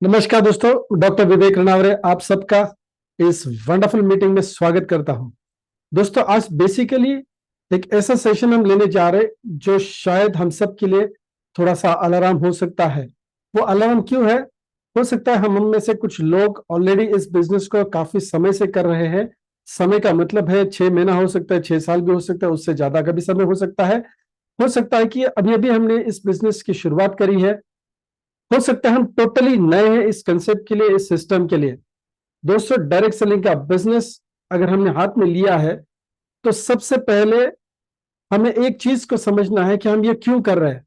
नमस्कार दोस्तों, डॉक्टर विवेक रनावरे आप सबका इस वंडरफुल मीटिंग में स्वागत करता हूं। दोस्तों, आज बेसिकली एक ऐसा सेशन हम लेने जा रहे जो शायद हम सब के लिए थोड़ा सा अलार्म हो सकता है। वो अलार्म क्यों है? हो सकता है हम में से कुछ लोग ऑलरेडी इस बिजनेस को काफी समय से कर रहे हैं। समय का मतलब है 6 महीना हो सकता है, 6 साल भी हो सकता है, उससे ज्यादा का भी समय हो सकता है। हो सकता है कि अभी अभी हमने इस बिजनेस की शुरुआत करी है। हो सकता है हम टोटली नए हैं इस कंसेप्ट के लिए, इस सिस्टम के लिए। दोस्तों, डायरेक्ट सेलिंग का बिजनेस अगर हमने हाथ में लिया है तो सबसे पहले हमें एक चीज को समझना है कि हम ये क्यों कर रहे हैं।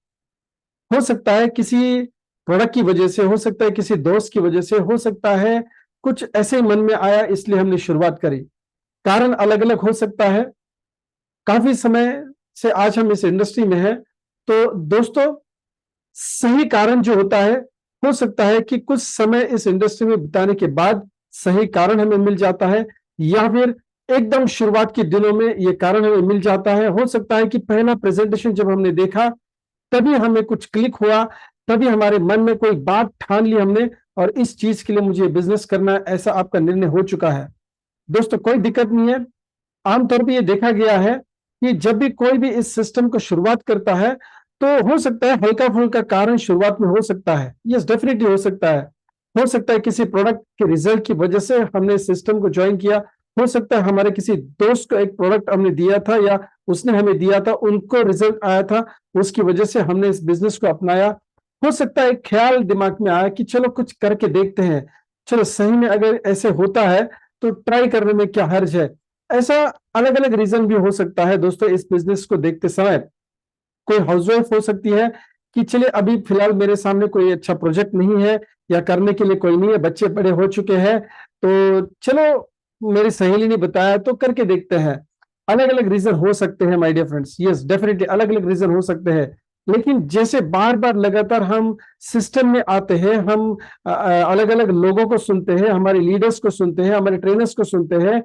हो सकता है किसी प्रोडक्ट की वजह से, हो सकता है किसी दोस्त की वजह से, हो सकता है कुछ ऐसे ही मन में आया इसलिए हमने शुरुआत करी। कारण अलग अलग हो सकता है। काफी समय से आज हम इस इंडस्ट्री में हैं, तो दोस्तों सही कारण जो होता है, हो सकता है कि कुछ समय इस इंडस्ट्री में बिताने के बाद सही कारण हमें मिल जाता है, या फिर एकदम शुरुआत के दिनों में ये कारण हमें मिल जाता है। हो सकता है कि पहला प्रेजेंटेशन जब हमने देखा तभी हमें कुछ क्लिक हुआ, तभी हमारे मन में कोई बात ठान ली हमने और इस चीज के लिए मुझे बिजनेस करना है, ऐसा आपका निर्णय हो चुका है। दोस्तों, कोई दिक्कत नहीं है। आमतौर पर यह देखा गया है कि जब भी कोई भी इस सिस्टम को शुरुआत करता है तो हो सकता है हल्का फुल्का कारण शुरुआत में हो सकता है। यस, डेफिनेटली हो सकता है। हो सकता है किसी प्रोडक्ट के रिजल्ट की वजह से हमने सिस्टम को ज्वाइन किया। हो सकता है हमारे किसी दोस्त को एक प्रोडक्ट हमने दिया था या उसने हमें दिया था, उनको रिजल्ट आया था, उसकी वजह से हमने इस बिजनेस को अपनाया। हो सकता है एक ख्याल दिमाग में आया कि चलो कुछ करके देखते हैं, चलो सही में अगर ऐसे होता है तो ट्राई करने में क्या हर्ज है। ऐसा अलग अलग रीजन भी हो सकता है दोस्तों इस बिजनेस को देखते समय। कोई हाउसवाइफ हो सकती है कि चलिए अभी फिलहाल मेरे सामने कोई अच्छा प्रोजेक्ट नहीं है या करने के लिए कोई नहीं है, बच्चे बड़े हो चुके हैं, तो चलो मेरी सहेली ने बताया तो करके देखते हैं। अलग अलग रीजन हो सकते हैं my dear friends, yes definitely अलग अलग रीजन हो सकते हैं। लेकिन जैसे बार बार लगातार हम सिस्टम में आते हैं, हम अलग अलग लोगों को सुनते हैं, हमारे लीडर्स को सुनते हैं, हमारे ट्रेनर्स को सुनते हैं,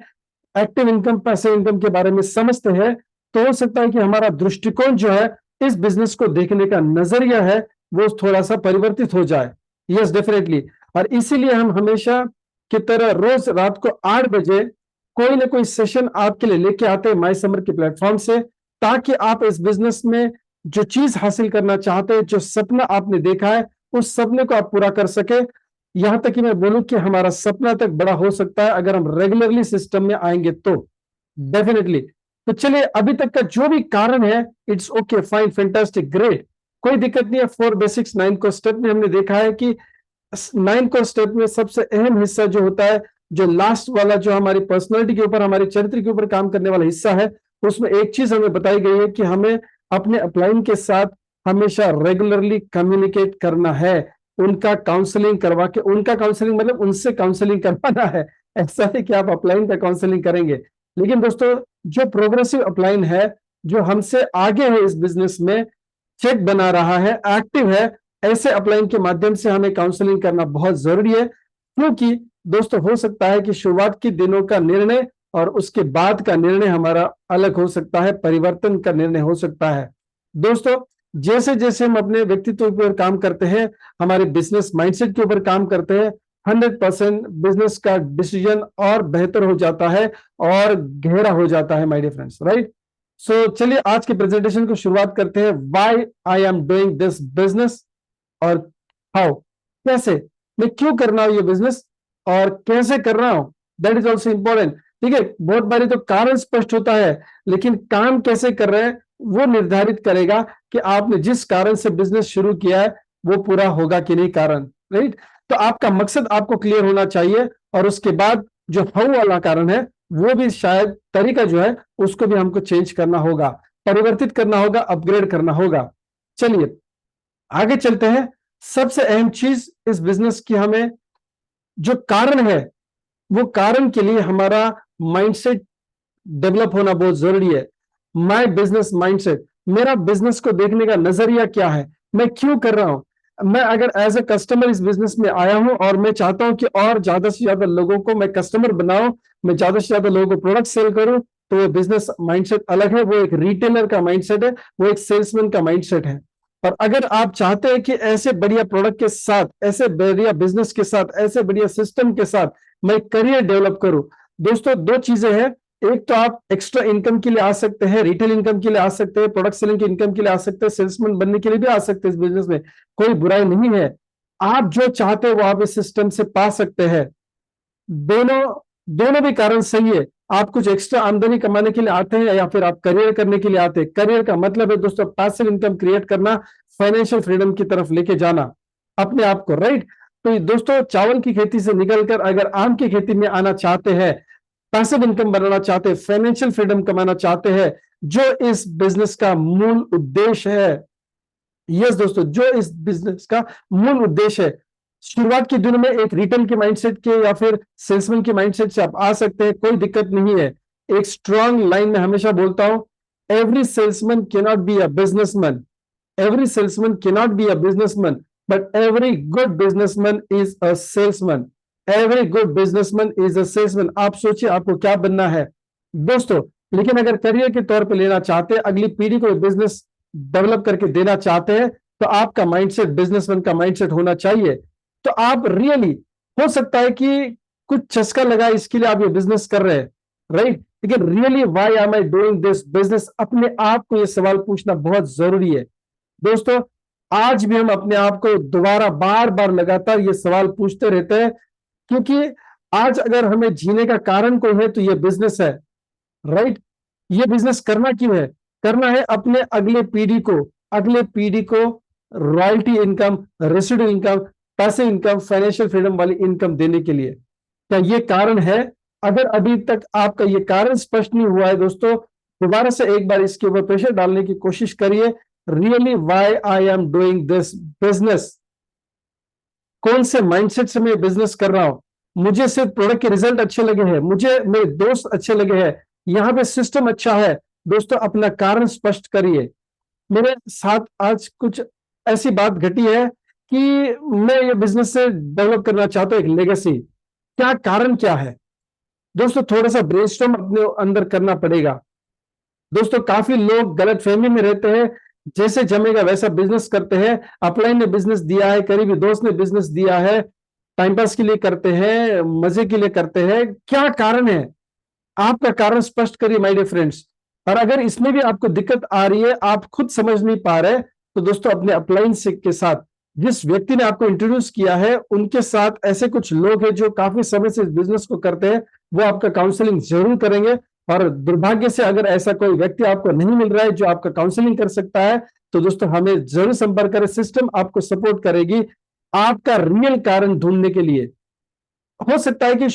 एक्टिव इनकम पैसिव इनकम के बारे में समझते हैं, तो हो सकता है कि हमारा दृष्टिकोण जो है इस बिजनेस को देखने का नजरिया है वो थोड़ा सा परिवर्तित हो जाए। Yes definitely. और इसीलिए हम हमेशा की तरह रोज रात को 8 बजे कोई ना कोई सेशन आपके लिए लेके आते हैं माई समर के प्लेटफॉर्म से, ताकि आप इस बिजनेस में जो चीज हासिल करना चाहते हैं, जो सपना आपने देखा है, उस सपने को आप पूरा कर सके। यहां तक कि मैं बोलूं कि हमारा सपना तक बड़ा हो सकता है अगर हम रेगुलरली सिस्टम में आएंगे तो। डेफिनेटली। तो चलिए, अभी तक का जो भी कारण है, it's okay, fine, fantastic, great, कोई दिक्कत नहीं है। 4 बेसिक्स 9 को स्टेप में हमने देखा है कि 9 को स्टेप में सबसे अहम हिस्सा जो होता है, जो लास्ट वाला, जो हमारी पर्सनालिटी के ऊपर, हमारे चरित्र के ऊपर काम करने वाला हिस्सा है, उसमें एक चीज हमें बताई गई है कि हमें अपने अपलाइन के साथ हमेशा रेगुलरली कम्युनिकेट करना है। उनका काउंसलिंग करवा के, उनका काउंसलिंग मतलब उनसे काउंसलिंग करवाना है। ऐसा नहीं कि आप अपलाइन का काउंसलिंग करेंगे। लेकिन दोस्तों, जो प्रोग्रेसिव अपलाइन है, जो हमसे आगे है इस बिजनेस में, चेक बना रहा है, एक्टिव है, ऐसे अपलाइन के माध्यम से हमें काउंसलिंग करना बहुत जरूरी है। क्योंकि दोस्तों हो सकता है कि शुरुआत के दिनों का निर्णय और उसके बाद का निर्णय हमारा अलग हो सकता है, परिवर्तन का निर्णय हो सकता है। दोस्तों, जैसे जैसे हम अपने व्यक्तित्व के ऊपर काम करते हैं, हमारे बिजनेस माइंडसेट के ऊपर काम करते हैं, 100% बिजनेस का डिसीजन और बेहतर हो जाता है और गहरा हो जाता है माय डियर फ्रेंड्स, राइट। सो चलिए आज के प्रेजेंटेशन को शुरुआत करते हैं। Why I am doing this business और हाउ, कैसे, मैं क्यों कर रहा हूं ये बिजनेस और कैसे कर रहा हूं, दैट इज ऑल्सो इंपॉर्टेंट। ठीक है, बहुत बारी तो कारण स्पष्ट होता है, लेकिन काम कैसे कर रहे हैं वो निर्धारित करेगा कि आपने जिस कारण से बिजनेस शुरू किया है वो पूरा होगा कि नहीं, कारण, राइट। तो आपका मकसद आपको क्लियर होना चाहिए और उसके बाद जो हाउ वाला कारण है वो भी शायद तरीका जो है उसको भी हमको चेंज करना होगा, परिवर्तित करना होगा, अपग्रेड करना होगा। चलिए आगे चलते हैं। सबसे अहम चीज इस बिजनेस की, हमें जो कारण है वो कारण के लिए हमारा माइंडसेट डेवलप होना बहुत जरूरी है। माय बिजनेस माइंडसेट, मेरा बिजनेस को देखने का नजरिया क्या है, मैं क्यों कर रहा हूं। मैं अगर एज ए कस्टमर इस बिजनेस में आया हूं और मैं चाहता हूं कि और ज्यादा से ज्यादा लोगों को मैं कस्टमर बनाऊं, मैं ज्यादा से ज्यादा लोगों को प्रोडक्ट सेल करूं, तो वो बिजनेस माइंडसेट अलग है। वो एक रिटेलर का माइंडसेट है, वो एक सेल्समैन का माइंडसेट है। और अगर आप चाहते हैं कि ऐसे बढ़िया प्रोडक्ट के साथ, ऐसे बढ़िया बिजनेस के साथ, ऐसे बढ़िया सिस्टम के साथ मैं करियर डेवलप करूं, दोस्तों दो चीजें हैं। एक तो आप एक्स्ट्रा इनकम के लिए आ सकते हैं, रिटेल इनकम के लिए आ सकते हैं, प्रोडक्ट सेलिंग की इनकम के लिए आ सकते हैं, सेल्समैन बनने के लिए भी आ सकते हैं। इस बिजनेस में कोई बुराई नहीं है। आप जो चाहते हैं वो आप इस सिस्टम से पा सकते हैं। दोनों दोनों भी कारण सही है। आप कुछ एक्स्ट्रा आमदनी कमाने के लिए आते हैं या फिर आप करियर करने के लिए आते हैं। करियर का मतलब है दोस्तों पैसिव इनकम क्रिएट करना, फाइनेंशियल फ्रीडम की तरफ लेके जाना अपने आप को, राइट। तो दोस्तों चावल की खेती से निकलकर अगर आम की खेती में आना चाहते हैं, पैसिव इनकम बनाना चाहते हैं, फाइनेंशियल फ्रीडम कमाना चाहते हैं, जो इस बिजनेस का मूल उद्देश्य है, यस दोस्तों, जो इस बिजनेस का मूल उद्देश्य है, शुरुआत के दिनों में एक रिटेल के माइंडसेट के या फिर सेल्समैन के माइंडसेट से आप आ सकते हैं, कोई दिक्कत नहीं है। एक स्ट्रांग लाइन में हमेशा बोलता हूं, every salesman can not be a businessman, every salesman can not be a businessman, but every good businessman is a salesman, every good businessman is a salesman. आप सोचिए आपको क्या बनना है दोस्तों। लेकिन अगर करियर के तौर पे लेना चाहते हैं, अगली पीढ़ी को बिजनेस डेवलप करके देना चाहते हैं, तो आपका माइंडसेट बिजनेसमैन का माइंडसेट होना चाहिए। तो आप रियली, हो सकता है कि कुछ चस्का लगा इसके लिए आप ये बिजनेस कर रहे हैं, राइट, लेकिन really why am I doing this business, अपने आप को ये सवाल पूछना बहुत जरूरी है दोस्तों। आज भी हम अपने आप को दोबारा बार बार लगातार ये सवाल पूछते रहते हैं, क्योंकि आज अगर हमें जीने का कारण कोई है तो ये बिजनेस है, राइट। ये बिजनेस करना क्यों है? करना है अपने अगले पीढ़ी को रॉयल्टी इनकम, रेसिडुअल इनकम, पैसे इनकम, फाइनेंशियल फ्रीडम वाली इनकम देने के लिए। क्या ये कारण है? अगर अभी तक आपका ये कारण स्पष्ट नहीं हुआ है दोस्तों, दोबारा से एक बार इसके ऊपर प्रेशर डालने की कोशिश करिए। Really why I am doing this business, कौन से माइंडसेट से मैं बिजनेस कर रहा हूं? मुझे सिर्फ प्रोडक्ट के रिजल्ट अच्छे लगे हैं, मुझे मेरे दोस्त अच्छे लगे हैं, यहां पे सिस्टम अच्छा है। दोस्तों अपना कारण स्पष्ट करिए। मेरे साथ आज कुछ ऐसी बात घटी है कि मैं ये बिजनेस से डेवलप करना चाहता हूं एक लेगेसी। क्या कारण क्या है दोस्तों? थोड़ा सा ब्रेनस्टॉर्म अपने अंदर करना पड़ेगा दोस्तों। काफी लोग गलत फहमी में रहते हैं, जैसे जमेगा वैसा बिजनेस करते हैं। अपलाइन ने बिजनेस दिया है, करीबी दोस्त ने बिजनेस दिया है, टाइम पास के लिए करते हैं, मजे के लिए करते हैं। क्या कारण है? आपका कारण स्पष्ट करिए माय डियर फ्रेंड्स। और अगर इसमें भी आपको दिक्कत आ रही है, आप खुद समझ नहीं पा रहे, तो दोस्तों अपने अपलाइन के साथ, जिस व्यक्ति ने आपको इंट्रोड्यूस किया है, उनके साथ ऐसे कुछ लोग हैं जो काफी समय से इस बिजनेस को करते हैं, वो आपका काउंसलिंग जरूर करेंगे। और दुर्भाग्य से अगर ऐसा कोई व्यक्ति आपको नहीं मिल रहा है जो आपका काउंसलिंग कर सकता है, तो दोस्तों हमें जरूर संपर्क करें। सिस्टम आपको सपोर्ट करेगी आपका रियल कारण ढूंढने के लिए। हो सकता है कि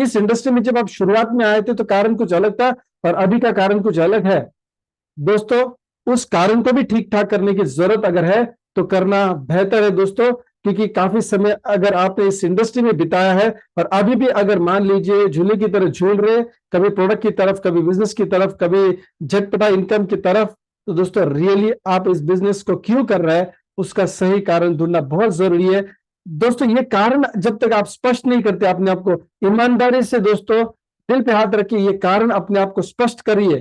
इस इंडस्ट्री में जब आप शुरुआत में आए थे तो कारण कुछ अलग था, और अभी का कारण कुछ अलग है दोस्तों। उस कारण को भी ठीक ठाक करने की जरूरत अगर है तो करना बेहतर है दोस्तों, क्योंकि काफी समय अगर आपने इस इंडस्ट्री में बिताया है और अभी भी अगर मान लीजिए झूले की तरह झूल रहे, कभी प्रोडक्ट की तरफ, कभी बिजनेस की तरफ, कभी झटपटा इनकम की तरफ, तो दोस्तों रियली आप इस बिजनेस को क्यों कर रहे हैं उसका सही कारण ढूंढना बहुत जरूरी है दोस्तों। ये कारण जब तक आप स्पष्ट नहीं करते अपने आप को, ईमानदारी से दोस्तों दिल पे हाथ रखिए, ये कारण अपने आप को स्पष्ट करिए।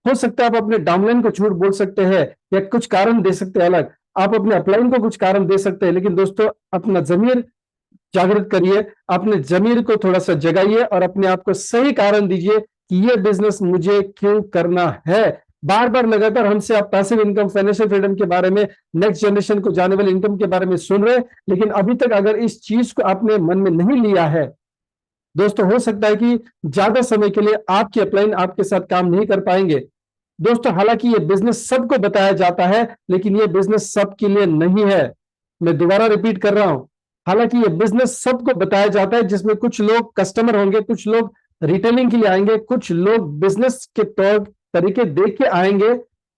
हो सकता है आप अपने डाउनलाइन को झूठ बोल सकते हैं या कुछ कारण दे सकते हैं अलग, आप अपने अपलाइन को कुछ कारण दे सकते हैं, लेकिन दोस्तों अपना जमीर जागृत करिए, अपने जमीर को थोड़ा सा जगाइए और अपने आप को सही कारण दीजिए कि ये बिजनेस मुझे क्यों करना है। बार बार लगातार हमसे आप पैसिव इनकम, फाइनेंशियल फ्रीडम के बारे में, नेक्स्ट जनरेशन को जाने वाली इनकम के बारे में सुन रहे, लेकिन अभी तक अगर इस चीज को आपने मन में नहीं लिया है दोस्तों, हो सकता है कि ज्यादा समय के लिए आपकी अपलाइन आपके साथ काम नहीं कर पाएंगे दोस्तों। हालांकि ये बिजनेस सबको बताया जाता है, लेकिन ये बिजनेस सबके लिए नहीं है। मैं दोबारा रिपीट कर रहा हूं, हालांकि ये बिजनेस सबको बताया जाता है, जिसमें कुछ लोग कस्टमर होंगे, कुछ लोग रिटेलिंग के लिए आएंगे, कुछ लोग बिजनेस के तौर तरीके देख के आएंगे,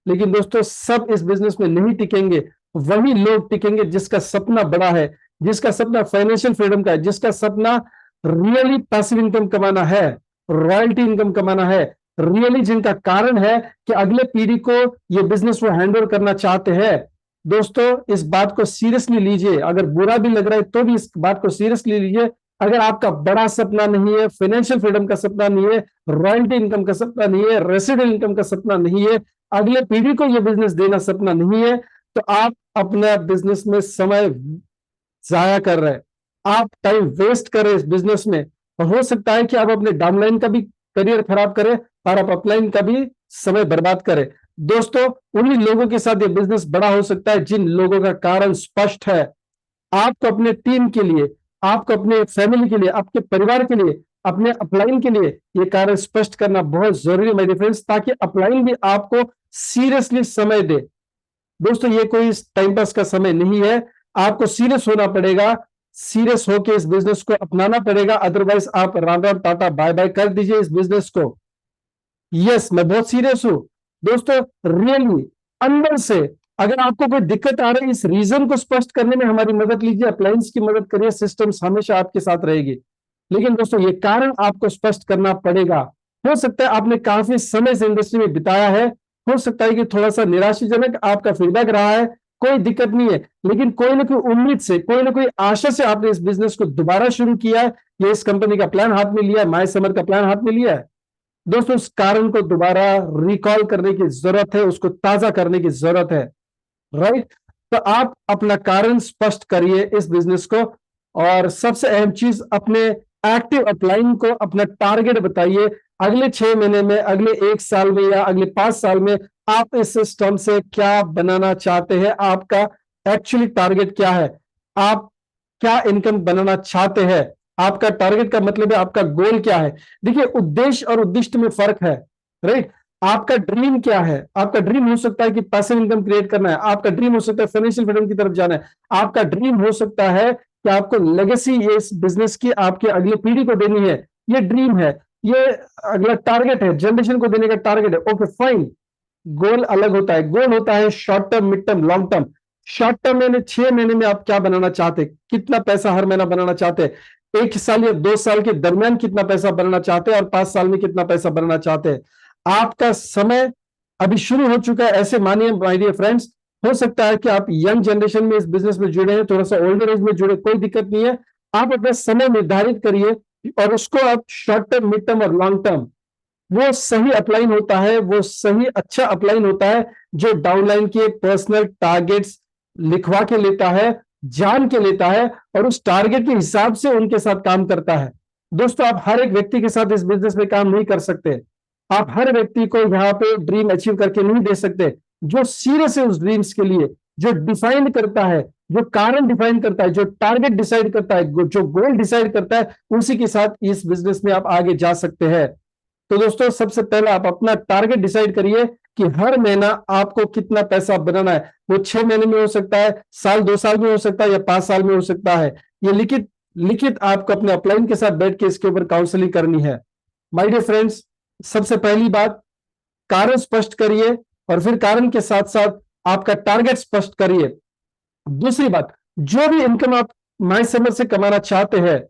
लेकिन दोस्तों सब इस बिजनेस में नहीं टिकेंगे। वही लोग टिकेंगे जिसका सपना बड़ा है, जिसका सपना फाइनेंशियल फ्रीडम का है, जिसका सपना रियली पैसिव इनकम कमाना है, रॉयल्टी इनकम कमाना है, रियली जिनका कारण है कि अगले पीढ़ी को ये बिजनेस वो हैंड ओवर करना चाहते हैं। दोस्तों इस बात को सीरियसली लीजिए, अगर बुरा भी लग रहा है तो भी इस बात को सीरियसली लीजिए। अगर आपका बड़ा सपना नहीं है, फाइनेंशियल फ्रीडम का सपना नहीं है, रॉयल्टी इनकम का सपना नहीं है, रेसिडेंट इनकम का सपना नहीं है, अगले पीढ़ी को यह बिजनेस देना सपना नहीं है, तो आप अपना बिजनेस में समय जाया कर रहे हैं, आप टाइम वेस्ट कर रहे हैं इस बिजनेस में, और हो सकता है कि आप अपने डाउनलाइन का भी करियर खराब करें और आप अपलाइन का भी समय बर्बाद करें। दोस्तों, उन्हीं लोगों के साथ ये बिजनेस बड़ा हो सकता है जिन लोगों का कारण स्पष्ट है। आपको अपने टीम के लिए, आपको अपने फैमिली के लिए, आपके परिवार के लिए, अपने अपलाइन के लिए ये कारण स्पष्ट करना बहुत जरूरी है मेरे फ्रेंड्स, ताकि अपलाइन भी आपको सीरियसली समय दे। दोस्तों, ये कोई टाइम पास का समय नहीं है, आपको सीरियस होना पड़ेगा, सीरियस होकर इस बिजनेस को अपनाना पड़ेगा, अदरवाइज आप Ram Ram tata bye bye कर दीजिए इस बिजनेस को। यस, मैं बहुत सीरियस हूं दोस्तों, रियली अंदर से। अगर आपको कोई दिक्कत आ रही है, इस रीजन को स्पष्ट करने में हमारी मदद लीजिए, अप्लायंस की मदद करिए, सिस्टम्स हमेशा आपके साथ रहेगी। लेकिन दोस्तों, ये कारण आपको स्पष्ट करना पड़ेगा। हो सकता है आपने काफी समय से इंडस्ट्री में बिताया है, हो सकता है कि थोड़ा सा निराशाजनक आपका फीडबैक रहा है, कोई दिक्कत नहीं है, लेकिन कोई ना कोई उम्मीद से, कोई ना कोई आशा से आपने इस बिजनेस को दोबारा शुरू किया है, या इस कंपनी का प्लान हाथ में लिया है, माय समर का प्लान हाथ में लिया है। दोस्तों, उस कारण को दोबारा रिकॉल करने की जरूरत है, उसको ताजा करने की जरूरत है, राइट। तो आप अपना कारण स्पष्ट करिए इस बिजनेस को, और सबसे अहम चीज, अपने एक्टिव अपलाइन को अपना टारगेट बताइए। अगले 6 महीने में, अगले 1 साल में, या अगले 5 साल में आप इस सिस्टम से क्या बनाना चाहते हैं, आपका एक्चुअली टारगेट क्या है, आप क्या इनकम बनाना चाहते हैं। आपका टारगेट का मतलब है आपका गोल क्या है। देखिए, उद्देश्य और उद्दिष्ट में फर्क है, राइट। आपका ड्रीम क्या है, आपका ड्रीम हो सकता है कि पैसिव इनकम क्रिएट करना है, आपका ड्रीम हो सकता है फाइनेंशियल फ्रीडम की तरफ जाना है, आपका ड्रीम हो सकता है कि आपको लेगेसी ये इस बिजनेस की आपके अगली पीढ़ी को देनी है, ये ड्रीम है, ये अगला टारगेट है, जनरेशन को देने का टारगेट है। ओके फाइन, गोल अलग होता है, गोल होता है short term, mid term, long term. Short term यानी 6 महीने में आप क्या बनाना चाहते, कितना पैसा हर महीना बनाना चाहते, 1 साल या 2 साल के दरमियान कितना पैसा बनाना चाहते हैं, और 5 साल में कितना पैसा बनाना चाहते हैं। आपका समय अभी शुरू हो चुका है, ऐसे मानिए माय डियर फ्रेंड्स। हो सकता है कि आप यंग जनरेशन में इस बिजनेस में जुड़े हैं, थोड़ा सा ओल्डर एज में जुड़े, कोई दिक्कत नहीं है। आप अपना समय निर्धारित करिए, और उसको आप शॉर्ट टर्म, मिड टर्म और लॉन्ग टर्म, वो सही अपलाइन होता है, वो सही अच्छा अपलाइन होता है जो डाउनलाइन के पर्सनल टारगेट्स लिखवा के लेता है, जान के लेता है, और उस टारगेट के हिसाब से उनके साथ काम करता है। दोस्तों, आप हर एक व्यक्ति के साथ इस बिजनेस में काम नहीं कर सकते, आप हर व्यक्ति को यहाँ पे ड्रीम अचीव करके नहीं दे सकते। जो सीरियस है उस ड्रीम्स के लिए, जो डिफाइन करता है, जो कारण डिफाइन करता है, जो टारगेट डिसाइड करता है, जो गोल डिसाइड करता है, उसी के साथ इस बिजनेस में आप आगे जा सकते हैं। तो दोस्तों, सबसे पहले आप अपना टारगेट डिसाइड करिए कि हर महीना आपको कितना पैसा बनाना है। वो 6 महीने में हो सकता है, साल 2 साल में हो सकता है, या 5 साल में हो सकता है। ये लिखित लिखित आपको अपने अपलाइन के साथ बैठ के इसके ऊपर काउंसलिंग करनी है। माय डियर फ्रेंड्स, सबसे पहली बात, कारण स्पष्ट करिए, और फिर कारण के साथ साथ आपका टारगेट स्पष्ट करिए। दूसरी बात, जो भी इनकम आप माय समर से कमाना चाहते हैं,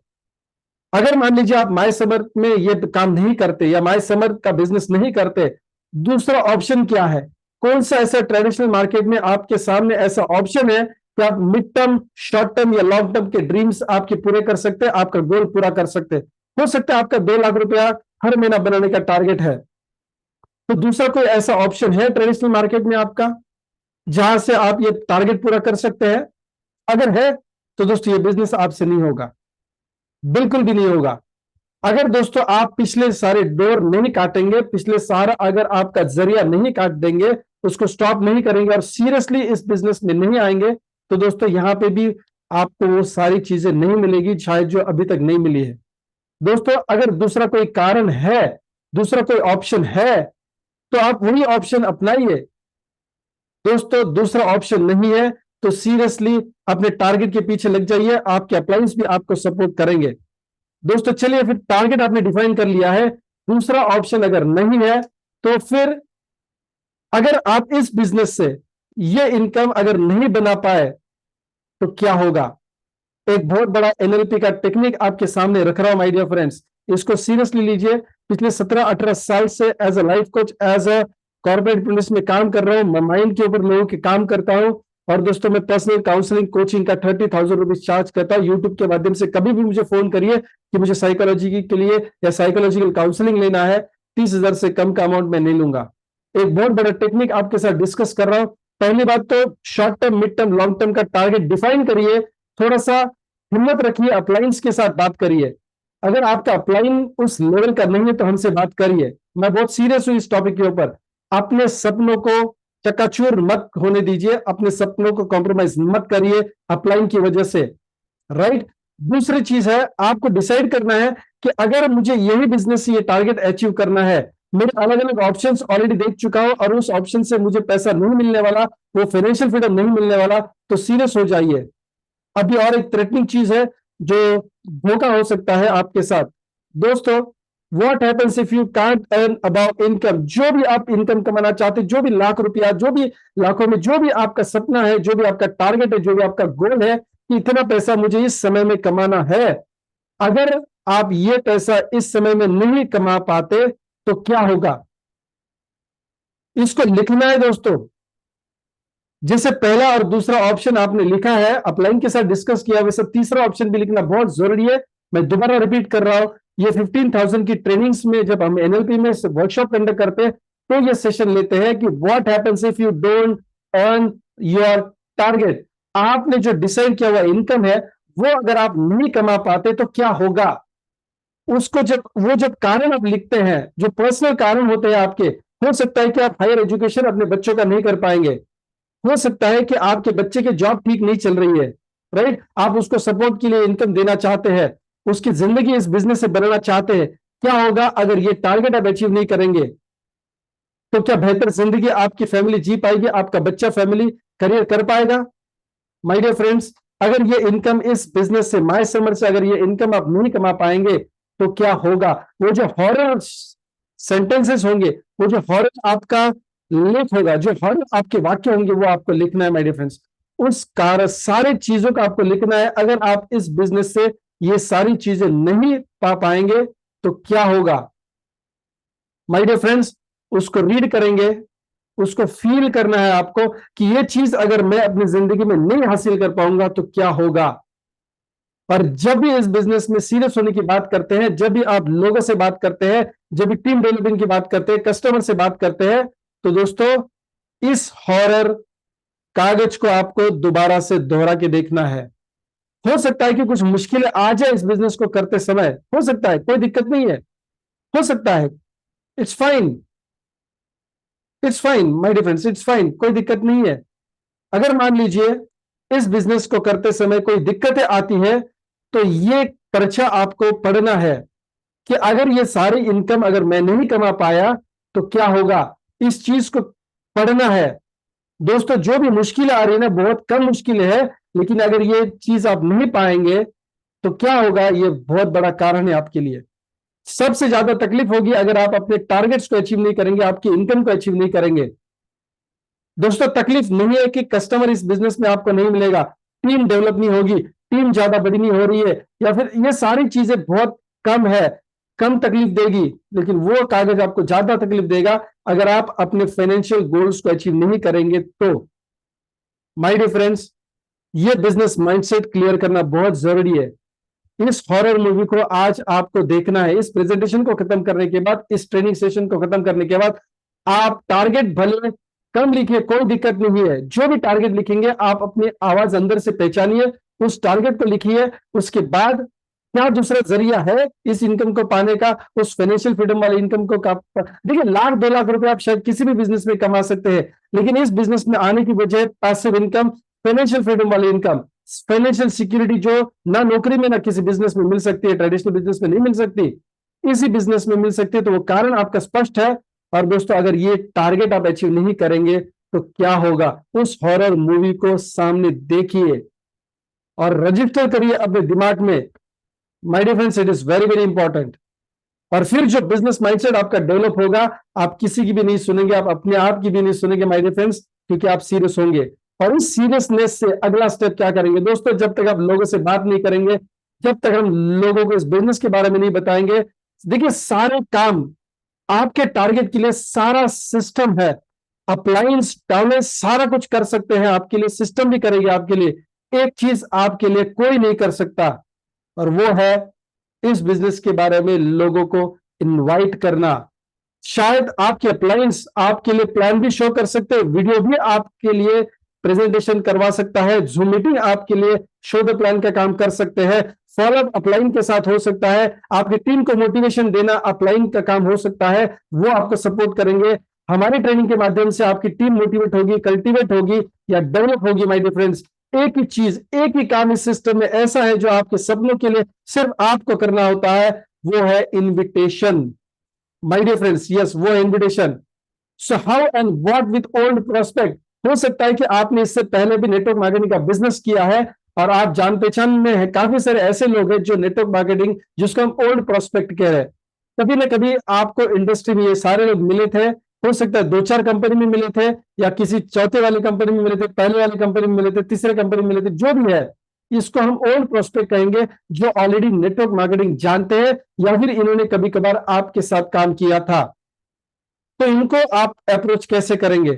अगर मान लीजिए आप माय समर में ये काम नहीं करते, या माय समर का बिजनेस नहीं करते, दूसरा ऑप्शन क्या है, कौन सा ऐसा ट्रेडिशनल मार्केट में आपके सामने ऐसा ऑप्शन है कि आप मिड टर्म, शॉर्ट टर्म या लॉन्ग टर्म के ड्रीम्स आपके पूरे कर सकते हैं, आपका गोल पूरा कर सकते हैं। हो सकता है आपका 2 लाख रुपया हर महीना बनाने का टारगेट है, तो दूसरा कोई ऐसा ऑप्शन है ट्रेडिशनल मार्केट में आपका जहां से आप ये टारगेट पूरा कर सकते हैं? अगर है तो दोस्तों, ये बिजनेस आपसे नहीं होगा, बिल्कुल भी नहीं होगा। अगर दोस्तों आप पिछले सारे डोर नहीं काटेंगे, पिछले सारा अगर आपका जरिया नहीं काट देंगे, उसको स्टॉप नहीं करेंगे, और सीरियसली इस बिजनेस में नहीं आएंगे, तो दोस्तों यहां पे भी आपको वो सारी चीजें नहीं मिलेगी शायद जो अभी तक नहीं मिली है। दोस्तों, अगर दूसरा कोई कारण है, दूसरा कोई ऑप्शन है, तो आप वही ऑप्शन अपनाइए। दोस्तों, दूसरा ऑप्शन नहीं है तो सीरियसली अपने टारगेट के पीछे लग जाइए, आपके अप्लायंस भी आपको सपोर्ट करेंगे। दोस्तों, चलिए, फिर टारगेट आपने डिफाइन कर लिया है, दूसरा ऑप्शन अगर नहीं है, तो फिर अगर आप इस बिजनेस से ये इनकम अगर नहीं बना पाए, तो क्या होगा। एक बहुत बड़ा एनएलपी का टेक्निक आपके सामने रख रहा हूं माय डियर फ्रेंड्स, इसको सीरियसली लीजिए। पिछले 17-18 साल से as a life coach, as a corporate business में काम कर रहा हूं, मैं माइंड के ऊपर लोगों के काम करता हूं, और दोस्तों मैं पर्सनल काउंसलिंग कोचिंग का 30,000 रुपीज चार्ज करता हूं। यूट्यूब के माध्यम से कभी भी मुझे फोन करिए कि मुझे साइकोलॉजी के लिए या साइकोलॉजिकल काउंसलिंग लेना है, 30,000 से कम का अमाउंट मैं नहीं लूंगा। एक बहुत बड़ा टेक्निक आपके साथ डिस्कस कर रहा हूं, पहली बात तो short term, mid term, long term का टारगेट डिफाइन करिए, थोड़ा सा हिम्मत रखिए, अपलाइंस के साथ बात करिए। अगर आपका अपलाइन उस लेवल का नहीं है तो हमसे बात करिए। मैं बहुत सीरियस हूं इस टॉपिक के ऊपर। अपने सपनों को चकनाचूर मत होने दीजिए, अपने सपनों को कॉम्प्रोमाइज मत करिए अपलाइन की वजह से, राइट। दूसरी चीज है, आपको डिसाइड करना है कि अगर मुझे यही बिजनेस, ये टारगेट अचीव करना है, मेरे अलग अलग ऑप्शंस ऑलरेडी देख चुका हूं और उस ऑप्शन से मुझे पैसा नहीं मिलने वाला, वो फाइनेंशियल फ्रीडम नहीं मिलने वाला, तो सीरियस हो जाइए। अभी और एक थ्रेटनिंग चीज है जो धोखा हो सकता है आपके साथ। दोस्तों, what happens if you can't earn about income? जो भी आप इनकम कमाना चाहते, जो भी लाख रुपया, जो भी लाखों में, जो भी आपका सपना है, जो भी आपका टारगेट है, जो भी आपका गोल है कि इतना पैसा मुझे इस समय में कमाना है, अगर आप ये पैसा इस समय में नहीं कमा पाते तो क्या होगा? इसको लिखना है दोस्तों। जैसे पहला और दूसरा ऑप्शन आपने लिखा है, अपलाइन के साथ डिस्कस किया, वैसे तीसरा ऑप्शन भी लिखना बहुत जरूरी है। मैं दोबारा रिपीट कर रहा हूं, ये 15,000 की ट्रेनिंग्स में जब हम एनएलपी में वर्कशॉप कंडक्ट करते हैं तो ये सेशन लेते हैं कि what happens if you don't earn your target. आपने जो डिसाइड किया हुआ इनकम है वो अगर आप नहीं कमा पाते तो क्या होगा? उसको जब कारण आप लिखते हैं, जो पर्सनल कारण होते हैं आपके, हो सकता है कि आप हायर एजुकेशन अपने बच्चों का नहीं कर पाएंगे, हो सकता है कि आपके बच्चे की जॉब ठीक नहीं चल रही है, राइट। आप उसको सपोर्ट के लिए इनकम देना चाहते हैं, उसकी जिंदगी इस बिजनेस से बनाना चाहते हैं। क्या होगा अगर ये टारगेट आप अचीव नहीं करेंगे? तो क्या बेहतर जिंदगी आपकी फैमिली जी पाएगी? आपका बच्चा फैमिली करियर कर पाएगा? माय डियर फ्रेंड्स, अगर ये इनकम इस बिजनेस से, माय समर से, अगर ये इनकम आप नहीं कमा पाएंगे तो क्या होगा? वो जो हॉरर सेंटेंसेस होंगे, वो जो हॉरर आपका लेख होगा, जो हॉरर आपके वाक्य होंगे, वो आपको लिखना है माय डियर फ्रेंड्स। उस कार सारे चीजों का आपको लिखना है। अगर आप इस बिजनेस से ये सारी चीजें नहीं पा पाएंगे तो क्या होगा? माय डियर फ्रेंड्स, उसको रीड करेंगे, उसको फील करना है आपको कि ये चीज अगर मैं अपनी जिंदगी में नहीं हासिल कर पाऊंगा तो क्या होगा। और जब भी इस बिजनेस में सीरियस होने की बात करते हैं, जब भी आप लोगों से बात करते हैं, जब भी टीम डेवलपिंग की बात करते हैं, कस्टमर से बात करते हैं, तो दोस्तों इस हॉरर कागज को आपको दोबारा से दोहरा के देखना है। हो सकता है कि कुछ मुश्किलें आ जाए इस बिजनेस को करते समय, हो सकता है, कोई दिक्कत नहीं है, हो सकता है, it's fine, it's fine my difference, it's fine, कोई दिक्कत नहीं है। अगर मान लीजिए इस बिजनेस को करते समय कोई दिक्कतें आती है तो ये पर्चा आपको पढ़ना है कि अगर ये सारी इनकम अगर मैं नहीं कमा पाया तो क्या होगा। इस चीज को पढ़ना है दोस्तों। जो भी मुश्किलें आ रही है ना, बहुत कम मुश्किलें हैं, लेकिन अगर ये चीज आप नहीं पाएंगे तो क्या होगा, ये बहुत बड़ा कारण है आपके लिए। सबसे ज्यादा तकलीफ होगी अगर आप अपने टारगेट्स को अचीव नहीं करेंगे, आपकी इनकम को अचीव नहीं करेंगे। दोस्तों, तकलीफ नहीं है कि कस्टमर इस बिजनेस में आपको नहीं मिलेगा, टीम डेवलप नहीं होगी, टीम ज्यादा बड़ी नहीं हो रही है, या फिर ये सारी चीजें बहुत कम है, कम तकलीफ देगी, लेकिन वो कागज आपको ज्यादा तकलीफ देगा अगर आप अपने फाइनेंशियल गोल्स को अचीव नहीं करेंगे तो। माय डियर फ्रेंड्स, ये बिजनेस माइंडसेट क्लियर करना बहुत जरूरी है। इस हॉरर मूवी को आज आपको देखना है। इस प्रेजेंटेशन को खत्म करने के बाद, इस ट्रेनिंग सेशन को खत्म करने के बाद, आप टारगेट भले कम लिखिए, कोई दिक्कत नहीं है। जो भी टारगेट लिखेंगे आप अपनी आवाज अंदर से पहचानिए, उस टारगेट को लिखिए। उसके बाद क्या दूसरा जरिया है इस इनकम को पाने का, उस फाइनेंशियल फ्रीडम वाले इनकम को। देखिए, लाख 2 लाख रुपए आप शायद किसी भी बिजनेस में कमा सकते हैं, लेकिन इस बिजनेस में आने की वजह पैसिव इनकम, फाइनेंशियल फ्रीडम वाली इनकम, फाइनेंशियल सिक्योरिटी जो ना नौकरी में ना किसी बिजनेस में मिल सकती है, ट्रेडिशनल बिजनेस में नहीं मिल सकती, इसी बिजनेस में मिल सकती है। तो वो कारण आपका स्पष्ट है। और दोस्तों, अगर ये टारगेट आप अचीव नहीं करेंगे तो क्या होगा, उस हॉरर मूवी को सामने देखिए और रजिस्टर करिए अपने दिमाग में। My dear friends, it is very very important. और फिर जो बिजनेस माइंडसेट आपका डेवलप होगा, आप किसी की भी नहीं सुनेंगे, आप अपने आप की भी नहीं सुनेंगे माय डियर फ्रेंड्स, क्योंकि आप सीरियस होंगे। और इस सीरियसनेस से अगला स्टेप क्या करेंगे दोस्तों? जब तक आप लोगों से बात नहीं करेंगे, जब तक हम लोगों को इस बिजनेस के बारे में नहीं बताएंगे, देखिए सारे काम आपके टारगेट के लिए, सारा सिस्टम है, अप्लायंस डाउनलाइन सारा कुछ कर सकते हैं आपके लिए, सिस्टम भी करेगी आपके लिए। एक चीज आपके लिए कोई नहीं कर सकता, और वो है इस बिजनेस के बारे में लोगों को इनवाइट करना, शायद आपके अप्लायंस आपके लिए प्लान भी शो कर सकते हैं, वीडियो भी आपके लिए प्रेजेंटेशन करवा सकता है, जूम मीटिंग आपके लिए शो द प्लान का काम कर सकते हैं, फॉलोअप अपलाइन के साथ हो सकता है, आपकी टीम को मोटिवेशन देना अपलाइन का काम हो सकता है, वो आपको सपोर्ट करेंगे। हमारी ट्रेनिंग के माध्यम से आपकी टीम मोटिवेट होगी, कल्टीवेट होगी या डेवलप होगी। माय डियर फ्रेंड्स, एक ही चीज, एक ही काम इस सिस्टम में ऐसा है जो आपके सपनों के लिए सिर्फ आपको करना होता है, वो है invitation. My dear friends, yes, वो है invitation. So how and what with old prospect. हो सकता है कि आपने इससे पहले भी नेटवर्क मार्केटिंग का बिजनेस किया है और आप जान पहचान में है, काफी सारे ऐसे लोग हैं जो नेटवर्क मार्केटिंग, जिसको हम ओल्ड प्रोस्पेक्ट कह रहे हैं। कभी ना कभी आपको इंडस्ट्री में ये सारे लोग मिले थे, हो सकता है 2-4 कंपनी में मिले थे या किसी चौथे वाली कंपनी में मिले थे, पहले वाली कंपनी में मिले थे, तीसरे कंपनी में मिले थे, जो भी है इसको हम ओल्ड प्रोस्पेक्ट कहेंगे, जो ऑलरेडी नेटवर्क मार्केटिंग जानते हैं या फिर इन्होंने कभी कभार आपके साथ काम किया था। तो इनको आप अप्रोच कैसे करेंगे,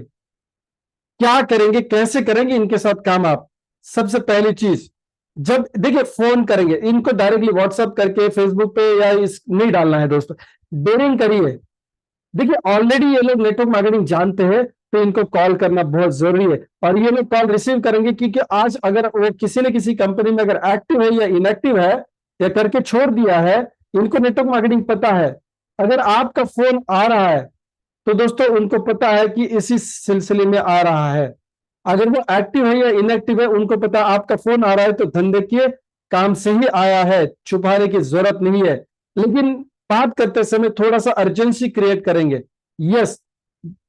क्या करेंगे, कैसे करेंगे इनके साथ काम आप। सबसे पहली चीज, जब देखिए फोन करेंगे इनको डायरेक्टली व्हाट्सएप करके फेसबुक पे या इस नहीं डालना है दोस्तों, डेयरिंग करिए। देखिए ऑलरेडी ये लोग नेटवर्क मार्केटिंग जानते हैं, तो इनको कॉल करना बहुत जरूरी है और ये लोग कॉल रिसीव करेंगे, क्योंकि आज अगर वो किसी न किसी कंपनी में अगर एक्टिव है या इनएक्टिव है या करके छोड़ दिया है, इनको नेटवर्क मार्केटिंग पता है। अगर आपका फोन आ रहा है तो दोस्तों उनको पता है कि इसी सिलसिले में आ रहा है। अगर वो एक्टिव है या इनएक्टिव है, उनको पता है आपका फोन आ रहा है तो धंधे के काम से ही आया है, छुपाने की जरूरत नहीं है। लेकिन बात करते समय थोड़ा सा अर्जेंसी क्रिएट करेंगे। यस,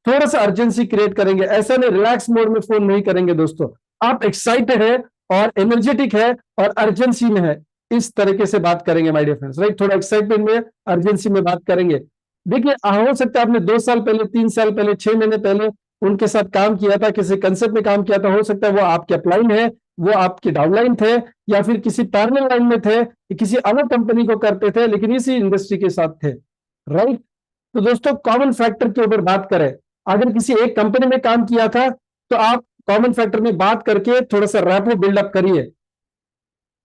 थोड़ा सा अर्जेंसी क्रिएट करेंगे, ऐसा नहीं रिलैक्स मोड में फोन नहीं करेंगे दोस्तों। आप एक्साइटेड है और एनर्जेटिक है और अर्जेंसी में है, इस तरीके से बात करेंगे माय डियर फ्रेंड्स, राइट। थोड़ा एक्साइटमेंट में, अर्जेंसी में बात करेंगे। देखिए हो सकता है आपने 2 साल पहले, 3 साल पहले, 6 महीने पहले उनके साथ काम किया था, किसी कंसेप्ट में काम किया था, हो सकता है वो आपके अपलाइन है, वो आपके डाउनलाइन थे या फिर किसी पैरेलल लाइन में थे, किसी अलग कंपनी को करते थे लेकिन इसी इंडस्ट्री के साथ थे, राइट। तो दोस्तों कॉमन फैक्टर के ऊपर बात करें, अगर किसी एक कंपनी में काम किया था तो आप कॉमन फैक्टर में बात करके थोड़ा सा रैपो बिल्डअप करिए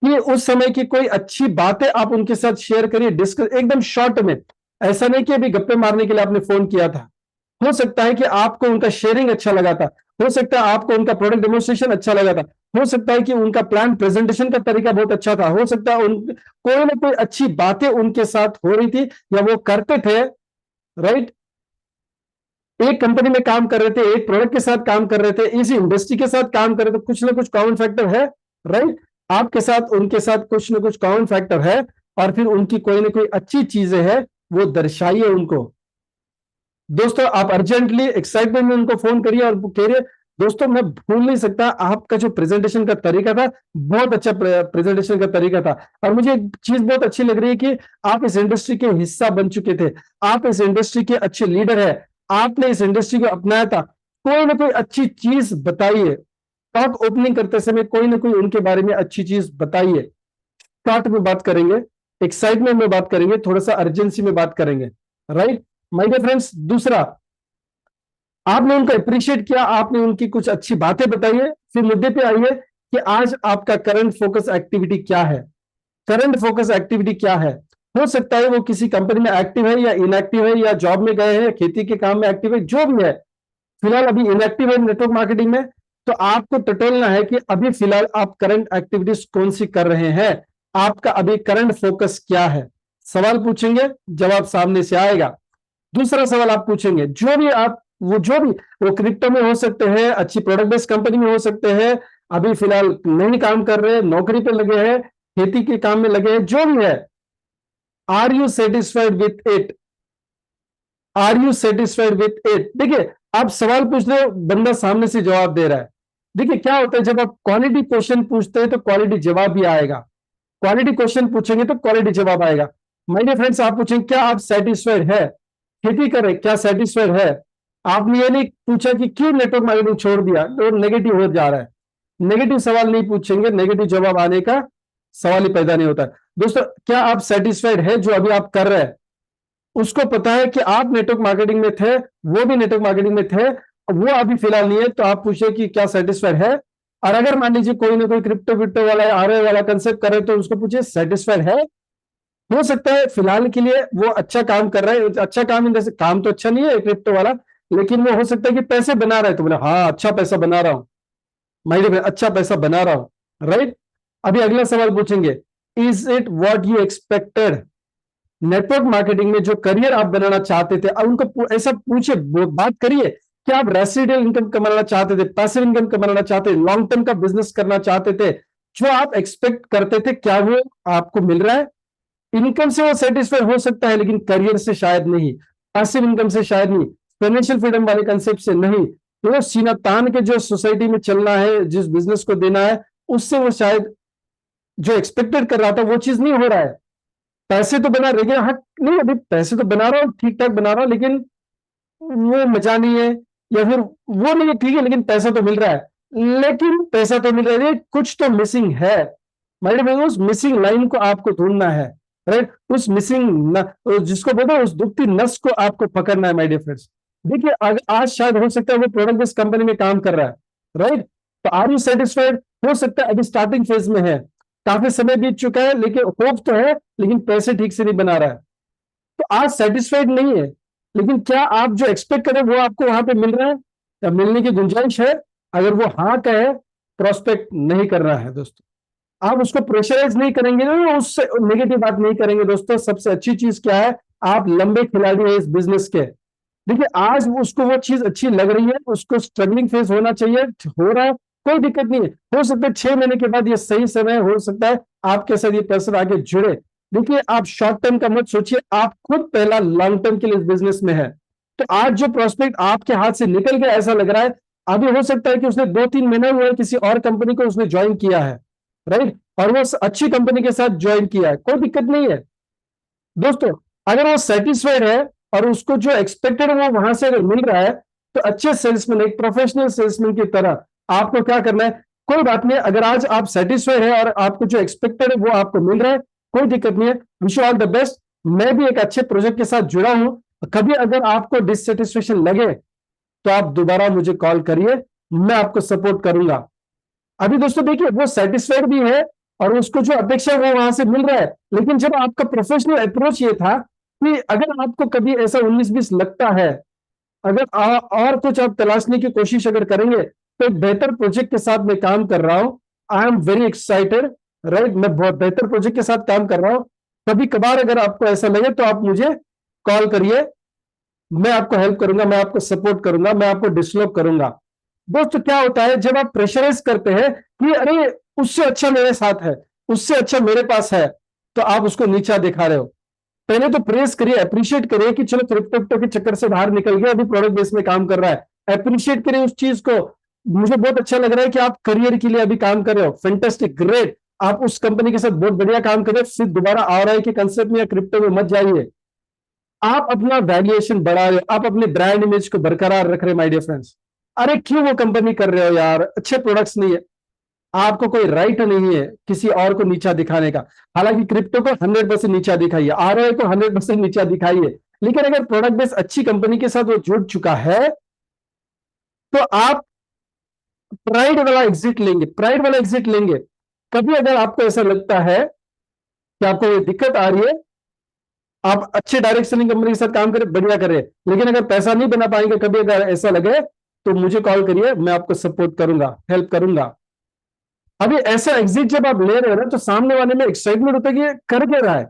कि उस समय की कोई अच्छी बातें आप उनके साथ शेयर करिए, डिस्कस एकदम शॉर्ट में। ऐसा नहीं कि अभी गप्पे मारने के लिए आपने फोन किया था, हो सकता है कि आपको उनका शेयरिंग अच्छा लगा था, हो सकता है आपको उनका प्रोडक्ट डेमोन्स्ट्रेशन अच्छा लगा था, हो सकता है कि उनका प्लान प्रेजेंटेशन का तरीका बहुत अच्छा था, हो सकता है कोई ना कोई अच्छी बातें उनके साथ हो रही थी या वो करते थे, राइट। एक कंपनी में काम कर रहे थे, एक प्रोडक्ट के साथ काम कर रहे थे, इसी इंडस्ट्री के साथ काम कर रहे थे, कुछ ना कुछ कॉमन फैक्टर है, राइट। आपके साथ उनके साथ कुछ ना कुछ कॉमन फैक्टर है और फिर उनकी कोई ना कोई अच्छी चीजें हैं, वो दर्शाइए उनको। दोस्तों आप अर्जेंटली एक्साइटमेंट में उनको फोन करिए और कहिए दोस्तों मैं भूल नहीं सकता आपका जो प्रेजेंटेशन का तरीका था, बहुत अच्छा प्रेजेंटेशन का तरीका था और मुझे एक चीज बहुत अच्छी लग रही है कि आप इस इंडस्ट्री के हिस्सा बन चुके थे, आप इस इंडस्ट्री के अच्छे लीडर है, आपने इस इंडस्ट्री को अपनाया था। कोई ना कोई अच्छी चीज बताइए, टॉक ओपनिंग करते समय कोई ना कोई उनके बारे में अच्छी चीज बताइए। स्टार्ट में बात करेंगे, एक्साइटमेंट में बात करेंगे, थोड़ा सा अर्जेंसी में बात करेंगे, राइट माय डियर फ्रेंड्स। दूसरा, आपने उनको अप्रिशिएट किया, आपने उनकी कुछ अच्छी बातें बताई है, फिर मुद्दे पे आइए कि आज आपका करंट फोकस एक्टिविटी क्या है। करंट फोकस एक्टिविटी क्या है, हो सकता है वो किसी कंपनी में एक्टिव है या इनएक्टिव है या जॉब में गए हैं, खेती के काम में एक्टिव है, जो भी है, फिलहाल अभी इनएक्टिव है नेटवर्क मार्केटिंग में, तो आपको टटोलना है कि अभी फिलहाल आप करंट एक्टिविटीज कौन सी कर रहे हैं, आपका अभी करंट फोकस क्या है। सवाल पूछेंगे, जवाब सामने से आएगा। दूसरा सवाल आप पूछेंगे, जो भी आप जो भी वो क्रिप्टो में हो सकते हैं, अच्छी प्रोडक्ट बेस्ड कंपनी में हो सकते हैं, अभी फिलहाल नहीं काम कर रहे हैं, नौकरी पे लगे हैं, खेती के काम में लगे हैं, जो भी है, are you satisfied with it, are you satisfied with it. देखिए आप सवाल पूछ रहे हो, बंदा सामने से जवाब दे रहा है। देखिए क्या होता है, जब आप क्वालिटी क्वेश्चन पूछते हैं तो क्वालिटी जवाब भी आएगा, क्वालिटी क्वेश्चन पूछेंगे तो क्वालिटी जवाब आएगा। माय डियर फ्रेंड्स, आप पूछेंगे क्या आप सेटिस्फाइड है, खेती करें क्या सेटिस्फाइड है। आपने ये नहीं पूछा कि क्यों नेटवर्क मार्केटिंग छोड़ दिया, तो नेगेटिव हो जा रहा है। नेगेटिव सवाल नहीं पूछेंगे, नेगेटिव जवाब आने का सवाल ही पैदा नहीं होता है। दोस्तों क्या आप सेटिस्फाइड है जो अभी आप कर रहे हैं, उसको पता है कि आप नेटवर्क मार्केटिंग में थे, वो भी नेटवर्क मार्केटिंग में थे, वो अभी फिलहाल नहीं है, तो आप पूछे कि क्या सेटिस्फाइड है। और अगर मान लीजिए कोई ना कोई क्रिप्टो विप्टो वाला आरओ वाला कंसेप्ट करे तो उसको पूछिए सेटिस्फाइड है, हो सकता है फिलहाल के लिए वो अच्छा काम कर रहा है, अच्छा काम इन जैसे काम तो अच्छा नहीं है क्रिप्टो वाला, लेकिन वो हो सकता है कि पैसे बना रहा है, तो बोले हाँ अच्छा पैसा बना रहा हूं, माइंड में अच्छा पैसा बना रहा हूं, राइट। अभी अगला सवाल पूछेंगे, is it what you expected? Network marketing में जो करियर आप बनाना चाहते थे, अब उनको ऐसा पूछिए, बात करिए कि आप रेसिडुअल इनकम कमाना चाहते थे, पैसिव इनकम कमाना चाहते थे, लॉन्ग टर्म का बिजनेस करना चाहते थे, जो आप एक्सपेक्ट करते थे क्या वो आपको मिल रहा है? इनकम से वो सेटिस्फाइड हो सकता है, लेकिन करियर से शायद नहीं, पैसिव इनकम से शायद नहीं, फाइनेंशियल फ्रीडम वाले कंसेप्ट से नहीं, तो सीना तान के जो सोसाइटी में चलना है, जिस बिजनेस को देना है, उससे वो शायद जो एक्सपेक्टेड कर रहा था वो चीज नहीं हो रहा है। पैसे तो बना रहे, हाँ नहीं अभी पैसे तो बना रहा हूँ, ठीक ठाक बना रहा हूँ, लेकिन वो मजा नहीं है, या फिर वो नहीं है ठीक है, लेकिन पैसा तो मिल रहा है, लेकिन पैसा तो मिल रहा है, कुछ तो मिसिंग है। मतलब उस मिसिंग लाइन को आपको ढूंढना है, राइट। उस मिसिंग जिसको बोलते हैं उस दुखती नस को आपको पकड़ना है, माय डियर फ्रेंड्स। देखिए आज शायद हो सकता है वो प्रोडक्ट बेस्ड कंपनी में काम कर रहा है, राइट। तो आर यू सेटिस्फाइड? हो सकता है अभी स्टार्टिंग फेज में है, काफी समय बीत चुका है, लेकिन होप तो है, लेकिन पैसे ठीक से नहीं बना रहा है, तो आज सेटिस्फाइड नहीं है। लेकिन क्या आप जो एक्सपेक्ट करें वो आपको वहां पे मिल रहा है, या मिलने की गुंजाइश है? अगर वो हाँ का है, प्रोस्पेक्ट नहीं कर रहा है दोस्तों, आप उसको प्रेशराइज नहीं करेंगे ना, उससे नेगेटिव बात नहीं करेंगे दोस्तों। सबसे अच्छी चीज क्या है, आप लंबे खिलाड़ी हैं इस बिजनेस के। देखिए आज उसको वो चीज अच्छी लग रही है, उसको स्ट्रगलिंग फेस होना चाहिए, हो रहा है, कोई दिक्कत नहीं है। हो सकता है 6 महीने के बाद ये सही समय हो सकता है आपके साथ ये पर्सन आगे जुड़े। देखिए आप शॉर्ट टर्म का मत सोचिए, आप खुद पहला लॉन्ग टर्म के लिए इस बिजनेस में है। तो आज जो प्रोस्पेक्ट आपके हाथ से निकल गया ऐसा लग रहा है, अभी हो सकता है कि उसने 2-3 महीने हुए किसी और कंपनी को उसने ज्वाइन किया है, राइट, और वो अच्छी कंपनी के साथ ज्वाइन किया है, कोई दिक्कत नहीं है दोस्तों। अगर वो सेटिस्फाइड है और उसको जो एक्सपेक्टेड वो वहां से अगर मिल रहा है, तो अच्छे सेल्समैन, एक प्रोफेशनल सेल्समैन की तरह आपको क्या करना है, कोई बात नहीं, अगर आज आप सेटिस्फाइड है और आपको जो एक्सपेक्टेड है वो आपको मिल रहा है, कोई दिक्कत नहीं है, wish you all the best. मैं भी एक अच्छे प्रोजेक्ट के साथ जुड़ा हूं, कभी अगर आपको डिससेटिस्फेक्शन लगे तो आप दोबारा मुझे कॉल करिए, मैं आपको सपोर्ट करूंगा। अभी दोस्तों देखिए वो सेटिस्फाइड भी है और उसको जो अपेक्षा है वो वहां से मिल रहा है, लेकिन जब आपका प्रोफेशनल अप्रोच ये था कि अगर आपको कभी ऐसा 19-20 लगता है, अगर और कुछ आप तलाशने की कोशिश अगर करेंगे, तो एक बेहतर प्रोजेक्ट के साथ मैं काम कर रहा हूं। I am very excited, right, मैं बहुत बेहतर प्रोजेक्ट के साथ काम कर रहा हूं। कभी कभार अगर आपको ऐसा लगे तो आप मुझे कॉल करिए, मैं आपको हेल्प करूंगा, मैं आपको सपोर्ट करूंगा, मैं आपको डिसलॉक करूंगा। दोस्तों क्या होता है जब आप प्रेशराइज करते हैं कि अरे उससे अच्छा मेरे साथ है, उससे अच्छा मेरे पास है, तो आप उसको नीचा दिखा रहे हो। पहले तो प्रेस करिए, अप्रिशिएट करिए कि चलो क्रिप्टो के चक्कर से बाहर निकल गया, अभी प्रोडक्ट बेस में काम कर रहा है, अप्रिशिएट करिए उस चीज को। मुझे बहुत अच्छा लग रहा है कि आप करियर के लिए अभी काम कर रहे हो, फैंटास्टिक, ग्रेट, आप उस कंपनी के साथ बहुत बढ़िया काम कर रहे हो, फिर दोबारा आ रहा है कि कंसेप्ट में या क्रिप्टो में मत जाइए। आप अपना वैल्यूएशन बढ़ा रहे हो, आप अपने ब्रांड इमेज को बरकरार रख रहे हैं, माय डियर फ्रेंड्स। अरे क्यों वो कंपनी कर रहे हो यार, अच्छे प्रोडक्ट्स नहीं है, आपको कोई राइट नहीं है किसी और को नीचा दिखाने का। हालांकि क्रिप्टो को 100% नीचा दिखाइए, आरओआई को 100% नीचा दिखाइए, लेकिन अगर प्रोडक्ट बेस अच्छी कंपनी के साथ वो जुड़ चुका है, तो आप प्राइड वाला एग्जिट लेंगे, प्राइड वाला एग्जिट लेंगे। कभी अगर आपको ऐसा लगता है कि आपको ये दिक्कत आ रही है, आप अच्छे डायरेक्ट सेलिंग कंपनी के साथ काम करें, बढ़िया करें, लेकिन अगर पैसा नहीं बना पाएंगे, कभी अगर ऐसा लगे, तो मुझे कॉल करिए, मैं आपको सपोर्ट करूंगा, हेल्प करूंगा। अभी ऐसा एग्जिट जब आप ले रहे हो ना, तो सामने वाले में एक्साइटमेंट होता है कि ये कर क्या रहा है,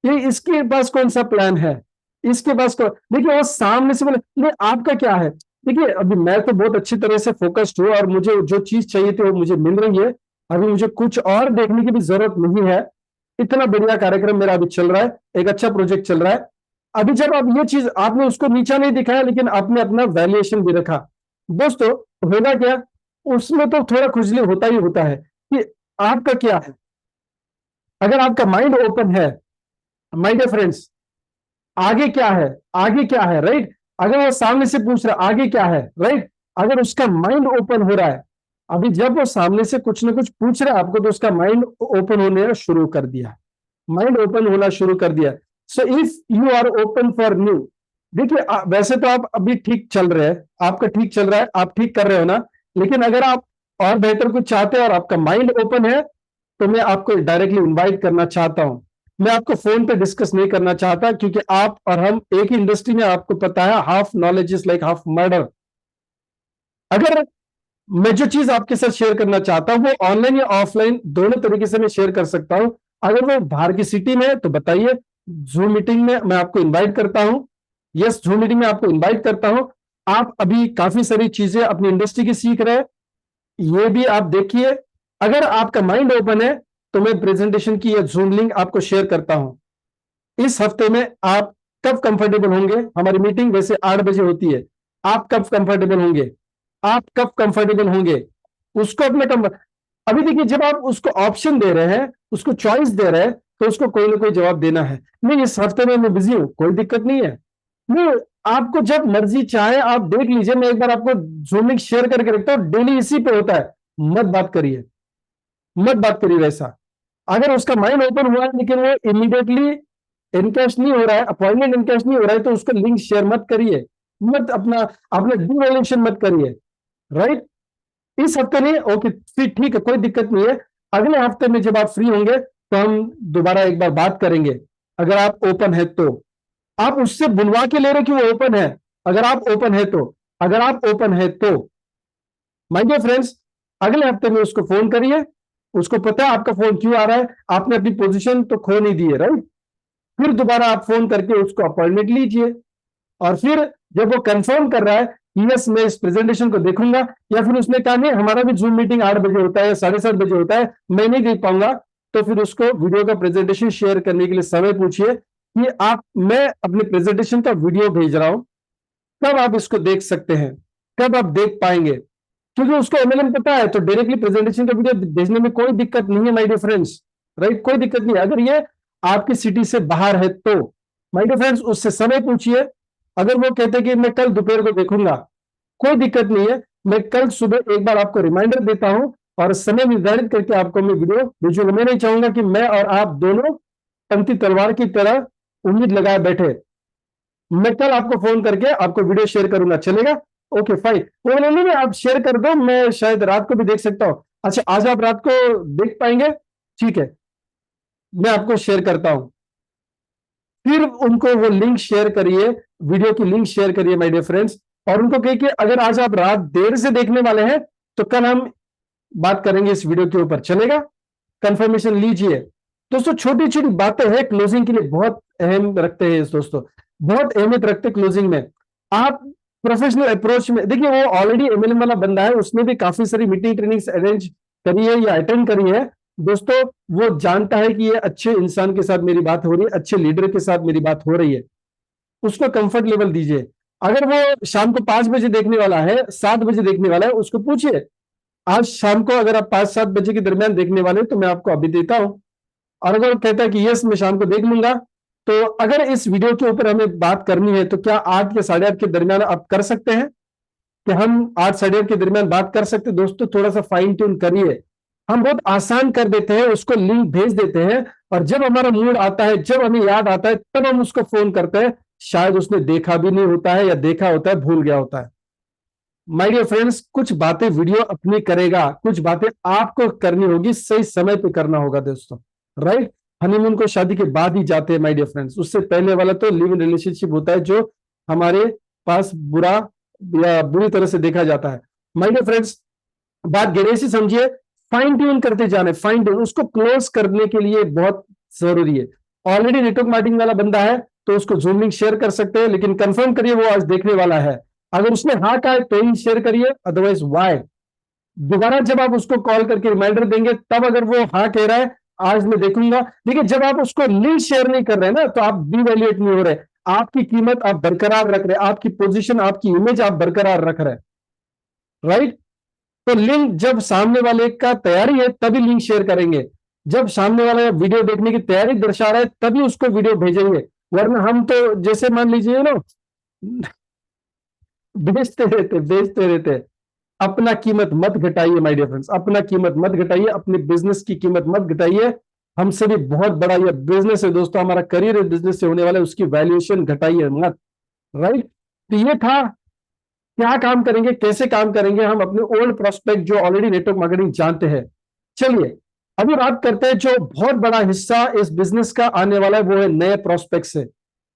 ये इसके पास कौन सा प्लान है, इसके पास कौन, देखिए वो सामने से बोले नहीं आपका क्या है। देखिए अभी मैं तो बहुत अच्छी तरह से फोकस्ड हूँ और मुझे जो चीज चाहिए थी वो मुझे मिल रही है, अभी मुझे कुछ और देखने की भी जरूरत नहीं है। इतना बढ़िया कार्यक्रम मेरा अभी चल रहा है, एक अच्छा प्रोजेक्ट चल रहा है। अभी जब आप ये चीज आपने उसको नीचा नहीं दिखाया, लेकिन आपने अपना वैल्यूएशन भी रखा, दोस्तों होगा क्या, उसमें तो थोड़ा खुजली होता ही होता है कि आपका क्या है। अगर आपका माइंड ओपन है, माय डियर फ्रेंड्स, आगे क्या है, आगे क्या है, राइट, अगर वो सामने से पूछ रहा है आगे क्या है, राइट, अगर उसका माइंड ओपन हो रहा है, अभी जब वो सामने से कुछ ना कुछ पूछ रहा है आपको, तो उसका माइंड ओपन होने शुरू कर दिया, माइंड ओपन होना शुरू कर दिया। So if you are open for new, देखिए वैसे तो आप अभी ठीक चल रहे हैं, आपका ठीक चल रहा है, आप ठीक कर रहे हो ना, लेकिन अगर आप और बेहतर कुछ चाहते हैं और आपका माइंड ओपन है, तो मैं आपको डायरेक्टली इनवाइट करना चाहता हूं मैं आपको फोन पे डिस्कस नहीं करना चाहता, क्योंकि आप और हम एक ही इंडस्ट्री में, आपको पता है half knowledge is like half murder. अगर मैं जो चीज आपके साथ शेयर करना चाहता हूं वो ऑनलाइन या ऑफलाइन दोनों तरीके से मैं शेयर कर सकता हूं। अगर वो बाहर की सिटी में है तो बताइए, जूम मीटिंग में मैं आपको इनवाइट करता हूं। यस, जूम मीटिंग में आपको इनवाइट करता हूं। आप अभी काफी सारी चीजें अपनी इंडस्ट्री की सीख रहे हैं, ये भी आप देखिए। अगर आपका माइंड ओपन है तो मैं प्रेजेंटेशन की या जूम लिंक आपको शेयर करता हूं। इस हफ्ते में आप कब कंफर्टेबल होंगे? हमारी मीटिंग वैसे 8 बजे होती है। आप कब कंफर्टेबल होंगे? आप कब कंफर्टेबल होंगे उसको अपने अभी देखिए, जब आप उसको ऑप्शन दे रहे हैं, उसको चॉइस दे रहे हैं, तो उसको कोई ना कोई जवाब देना है। नहीं, इस हफ्ते में मैं बिजी हूं, कोई दिक्कत नहीं है। नहीं, आपको जब मर्जी चाहे आप देख लीजिए। मैं एक बार आपको जूम लिंक शेयर करके रखता हूं, डेली इसी पे होता है। मत बात करिए, मत बात करिए वैसा। अगर उसका माइंड ओपन हुआ है लेकिन वो इमीडिएटली इनकैश नहीं हो रहा है, अपॉइंटमेंट इनकैश नहीं हो रहा है, तो उसका लिंक शेयर मत करिए। मत अपना अपना डिवैल्यूएशन मत करिए। राइट? इस हफ्ते नहीं, ओके फिर ठीक है, कोई दिक्कत नहीं है। अगले हफ्ते में जब आप फ्री होंगे तो हम दोबारा एक बार बात करेंगे। अगर आप ओपन है तो आप उससे बुलवा के ले रहे कि वो ओपन है। अगर आप ओपन है तो, अगर आप ओपन है तो माय डियर फ्रेंड्स, अगले हफ्ते में उसको फोन करिए। उसको पता है आपका फोन क्यों आ रहा है, आपने अपनी पोजीशन तो खो नहीं दी है। राइट? फिर दोबारा आप फोन करके उसको अपॉइंटमेंट लीजिए, और फिर जब वो कंफर्म कर रहा है कि यस मैं इस प्रेजेंटेशन को देखूंगा, या फिर उसने कहा नहीं हमारा भी जूम मीटिंग 8 बजे होता है, 7:30 बजे होता है, मैं नहीं देख पाऊंगा, तो फिर उसको वीडियो का प्रेजेंटेशन शेयर करने के लिए समय पूछिए कि आप, मैं अपने प्रेजेंटेशन का वीडियो भेज रहा हूं, कब आप इसको देख सकते हैं, कब आप देख पाएंगे। क्योंकि उसको एमएलएम पता है, तो डायरेक्टली प्रेजेंटेशन का वीडियो भेजने में कोई दिक्कत नहीं है माय डियर फ्रेंड्स। राइट? कोई दिक्कत नहीं है। अगर ये आपकी सिटी से बाहर है तो माय डियर फ्रेंड्स उससे समय पूछिए। अगर वो कहते हैं कि मैं कल दोपहर को देखूंगा, कोई दिक्कत नहीं है। मैं कल सुबह एक बार आपको रिमाइंडर देता हूं और समय निर्धारित करके आपको मैं वीडियो भेजूंगा। मैं नहीं चाहूंगा कि मैं और आप दोनों पंथी तलवार की तरह उम्मीद लगाए बैठे। मैं कल आपको फोन करके आपको वीडियो शेयर करूंगा, चलेगा? Okay fine. वो बोले नहीं नहीं, आप शेयर कर दो, मैं शायद रात को भी देख सकता हूं। अच्छा, आज आप रात को देख पाएंगे? ठीक है, मैं आपको शेयर करता हूं। फिर उनको वो लिंक शेयर करिए, वीडियो की लिंक शेयर करिए माय डियर फ्रेंड्स, और उनको कहिए कि अगर आज आप रात देर से देखने वाले हैं तो कल हम बात करेंगे इस वीडियो के ऊपर, चलेगा? कंफर्मेशन लीजिए। दोस्तों, छोटी छोटी बातें हैं, क्लोजिंग के लिए बहुत अहम रखते हैं दोस्तों, बहुत अहमियत रखते हैं क्लोजिंग में। आप प्रोफेशनल अप्रोच में देखिए, वो ऑलरेडी एमएलएम वाला बंदा है, उसने भी काफी सारी मीटिंग ट्रेनिंग्स अरेंज करी है या अटेंड करी है। दोस्तों, वो जानता है कि ये अच्छे इंसान के साथ मेरी बात हो रही है, अच्छे लीडर के साथ मेरी बात हो रही है। उसको कंफर्ट लेवल दीजिए। अगर वो शाम को 5 बजे देखने वाला है, 7 बजे देखने वाला है, उसको पूछिए आज शाम को अगर आप 5-7 बजे के दरमियान देखने वाले हैं तो मैं आपको अभी देता हूं। और अगर वो कहता है कि यस मैं शाम को देख लूंगा, तो अगर इस वीडियो के ऊपर हमें बात करनी है तो क्या 8 या 8:30 के दरमियान आप कर सकते हैं? कि हम 8-8:30 के दरमियान बात कर सकते हैं? दोस्तों, थोड़ा सा फाइन ट्यून करिए। हम बहुत आसान कर देते हैं, उसको लिंक भेज देते हैं, और जब हमारा मूड आता है, जब हमें याद आता है, तब हम उसको फोन करते हैं। शायद उसने देखा भी नहीं होता है, या देखा होता है भूल गया होता है। माय डियर फ्रेंड्स, कुछ बातें वीडियो अपनी करेगा, कुछ बातें आपको करनी होगी, सही समय पे करना होगा दोस्तों। राइट? हनीमून को शादी के बाद ही जाते हैं माय डियर फ्रेंड्स, उससे पहले वाला तो लिव इन रिलेशनशिप होता है, जो हमारे पास बुरा या बुरी तरह से देखा जाता है। माय डियर फ्रेंड्स, बात गहरे से समझिए, फाइन ट्यून करते जाने, फाइन ट्यून उसको क्लोज करने के लिए बहुत जरूरी है। ऑलरेडी नेटवर्क मार्केटिंग वाला बंदा है तो उसको जूम लिंक शेयर कर सकते हैं, लेकिन कंफर्म करिए वो आज देखने वाला है। अगर उसने हाँ कहा है तो ही शेयर करिए, अदरवाइज वाई। दोबारा जब आप उसको कॉल करके रिमाइंडर देंगे, तब अगर वो हाँ कह रहा है आज मैं देखूंगा, देखिए जब आप उसको लिंक शेयर नहीं कर रहे ना, तो आप डिवैल्यूएट नहीं हो रहे। आपकी कीमत आप बरकरार रख रहे, आपकी पोजीशन, आपकी इमेज आप बरकरार रख रहे। राइट? तो लिंक जब सामने वाले का तैयारी है तभी लिंक शेयर करेंगे। जब सामने वाला वीडियो देखने की तैयारी दर्शा रहा है तभी उसको वीडियो भेजेंगे। वरना हम तो जैसे मान लीजिए ना, बेचते रहते। अपना कीमत मत घटाइए माय डियर फ्रेंड्स, अपना कीमत मत घटाइए, अपने बिजनेस की कीमत मत घटाइए। हमसे भी बहुत बड़ा ये बिजनेस है दोस्तों, हमारा करियर बिजनेस से होने वाला है, उसकी वैल्यूएशन घटाइए मत। राइट? तो ये था, क्या काम करेंगे, कैसे काम करेंगे हम अपने ओल्ड प्रोस्पेक्ट जो ऑलरेडी नेटवर्क मार्केटिंग जानते हैं। चलिए, अभी बात करते हैं जो बहुत बड़ा हिस्सा इस बिजनेस का आने वाला है, वो है नए प्रोस्पेक्ट से।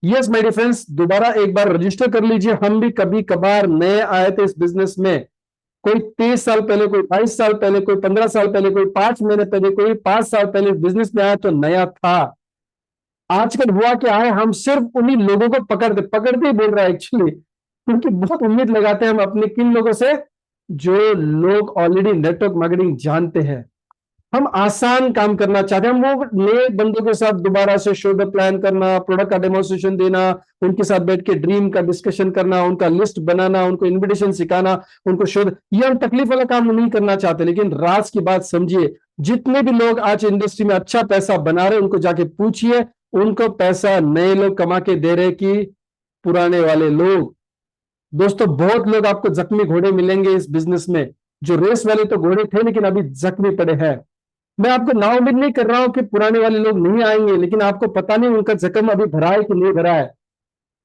यस माय डियर फ्रेंड्स, दोबारा एक बार रजिस्टर कर लीजिए। हम भी कभी कभार नए आए थे इस बिजनेस में। कोई 30 साल पहले, कोई 22 साल पहले, कोई 15 साल पहले, कोई 5 महीने पहले, कोई 5 साल पहले बिजनेस में आया तो नया था। आजकल हुआ क्या है, हम सिर्फ उन्हीं लोगों को पकड़ते ही बोल रहा है एक्चुअली, क्योंकि बहुत उम्मीद लगाते हैं हम अपने किन लोगों से, जो लोग ऑलरेडी नेटवर्क मार्केटिंग जानते हैं। हम आसान काम करना चाहते हैं। हम वो नए बंदों के साथ दोबारा से शो द प्लान करना, प्रोडक्ट का डेमोन्स्ट्रेशन देना, उनके साथ बैठ के ड्रीम का डिस्कशन करना, उनका लिस्ट बनाना, उनको इनविटेशन सिखाना, उनको शो, ये हम तकलीफ वाला काम नहीं करना चाहते। लेकिन राज की बात समझिए, जितने भी लोग आज इंडस्ट्री में अच्छा पैसा बना रहे हैं, उनको जाके पूछिए, उनको पैसा नए लोग कमा के दे रहे कि पुराने वाले लोग। दोस्तों, बहुत लोग आपको जख्मी घोड़े मिलेंगे इस बिजनेस में। जो रेस वाले तो घोड़े थे, लेकिन अभी जख्मी पड़े हैं। मैं आपको नाउम्मीद नहीं कर रहा हूं कि पुराने वाले लोग नहीं आएंगे, लेकिन आपको पता नहीं उनका जख्म अभी भरा है कि नहीं भरा है।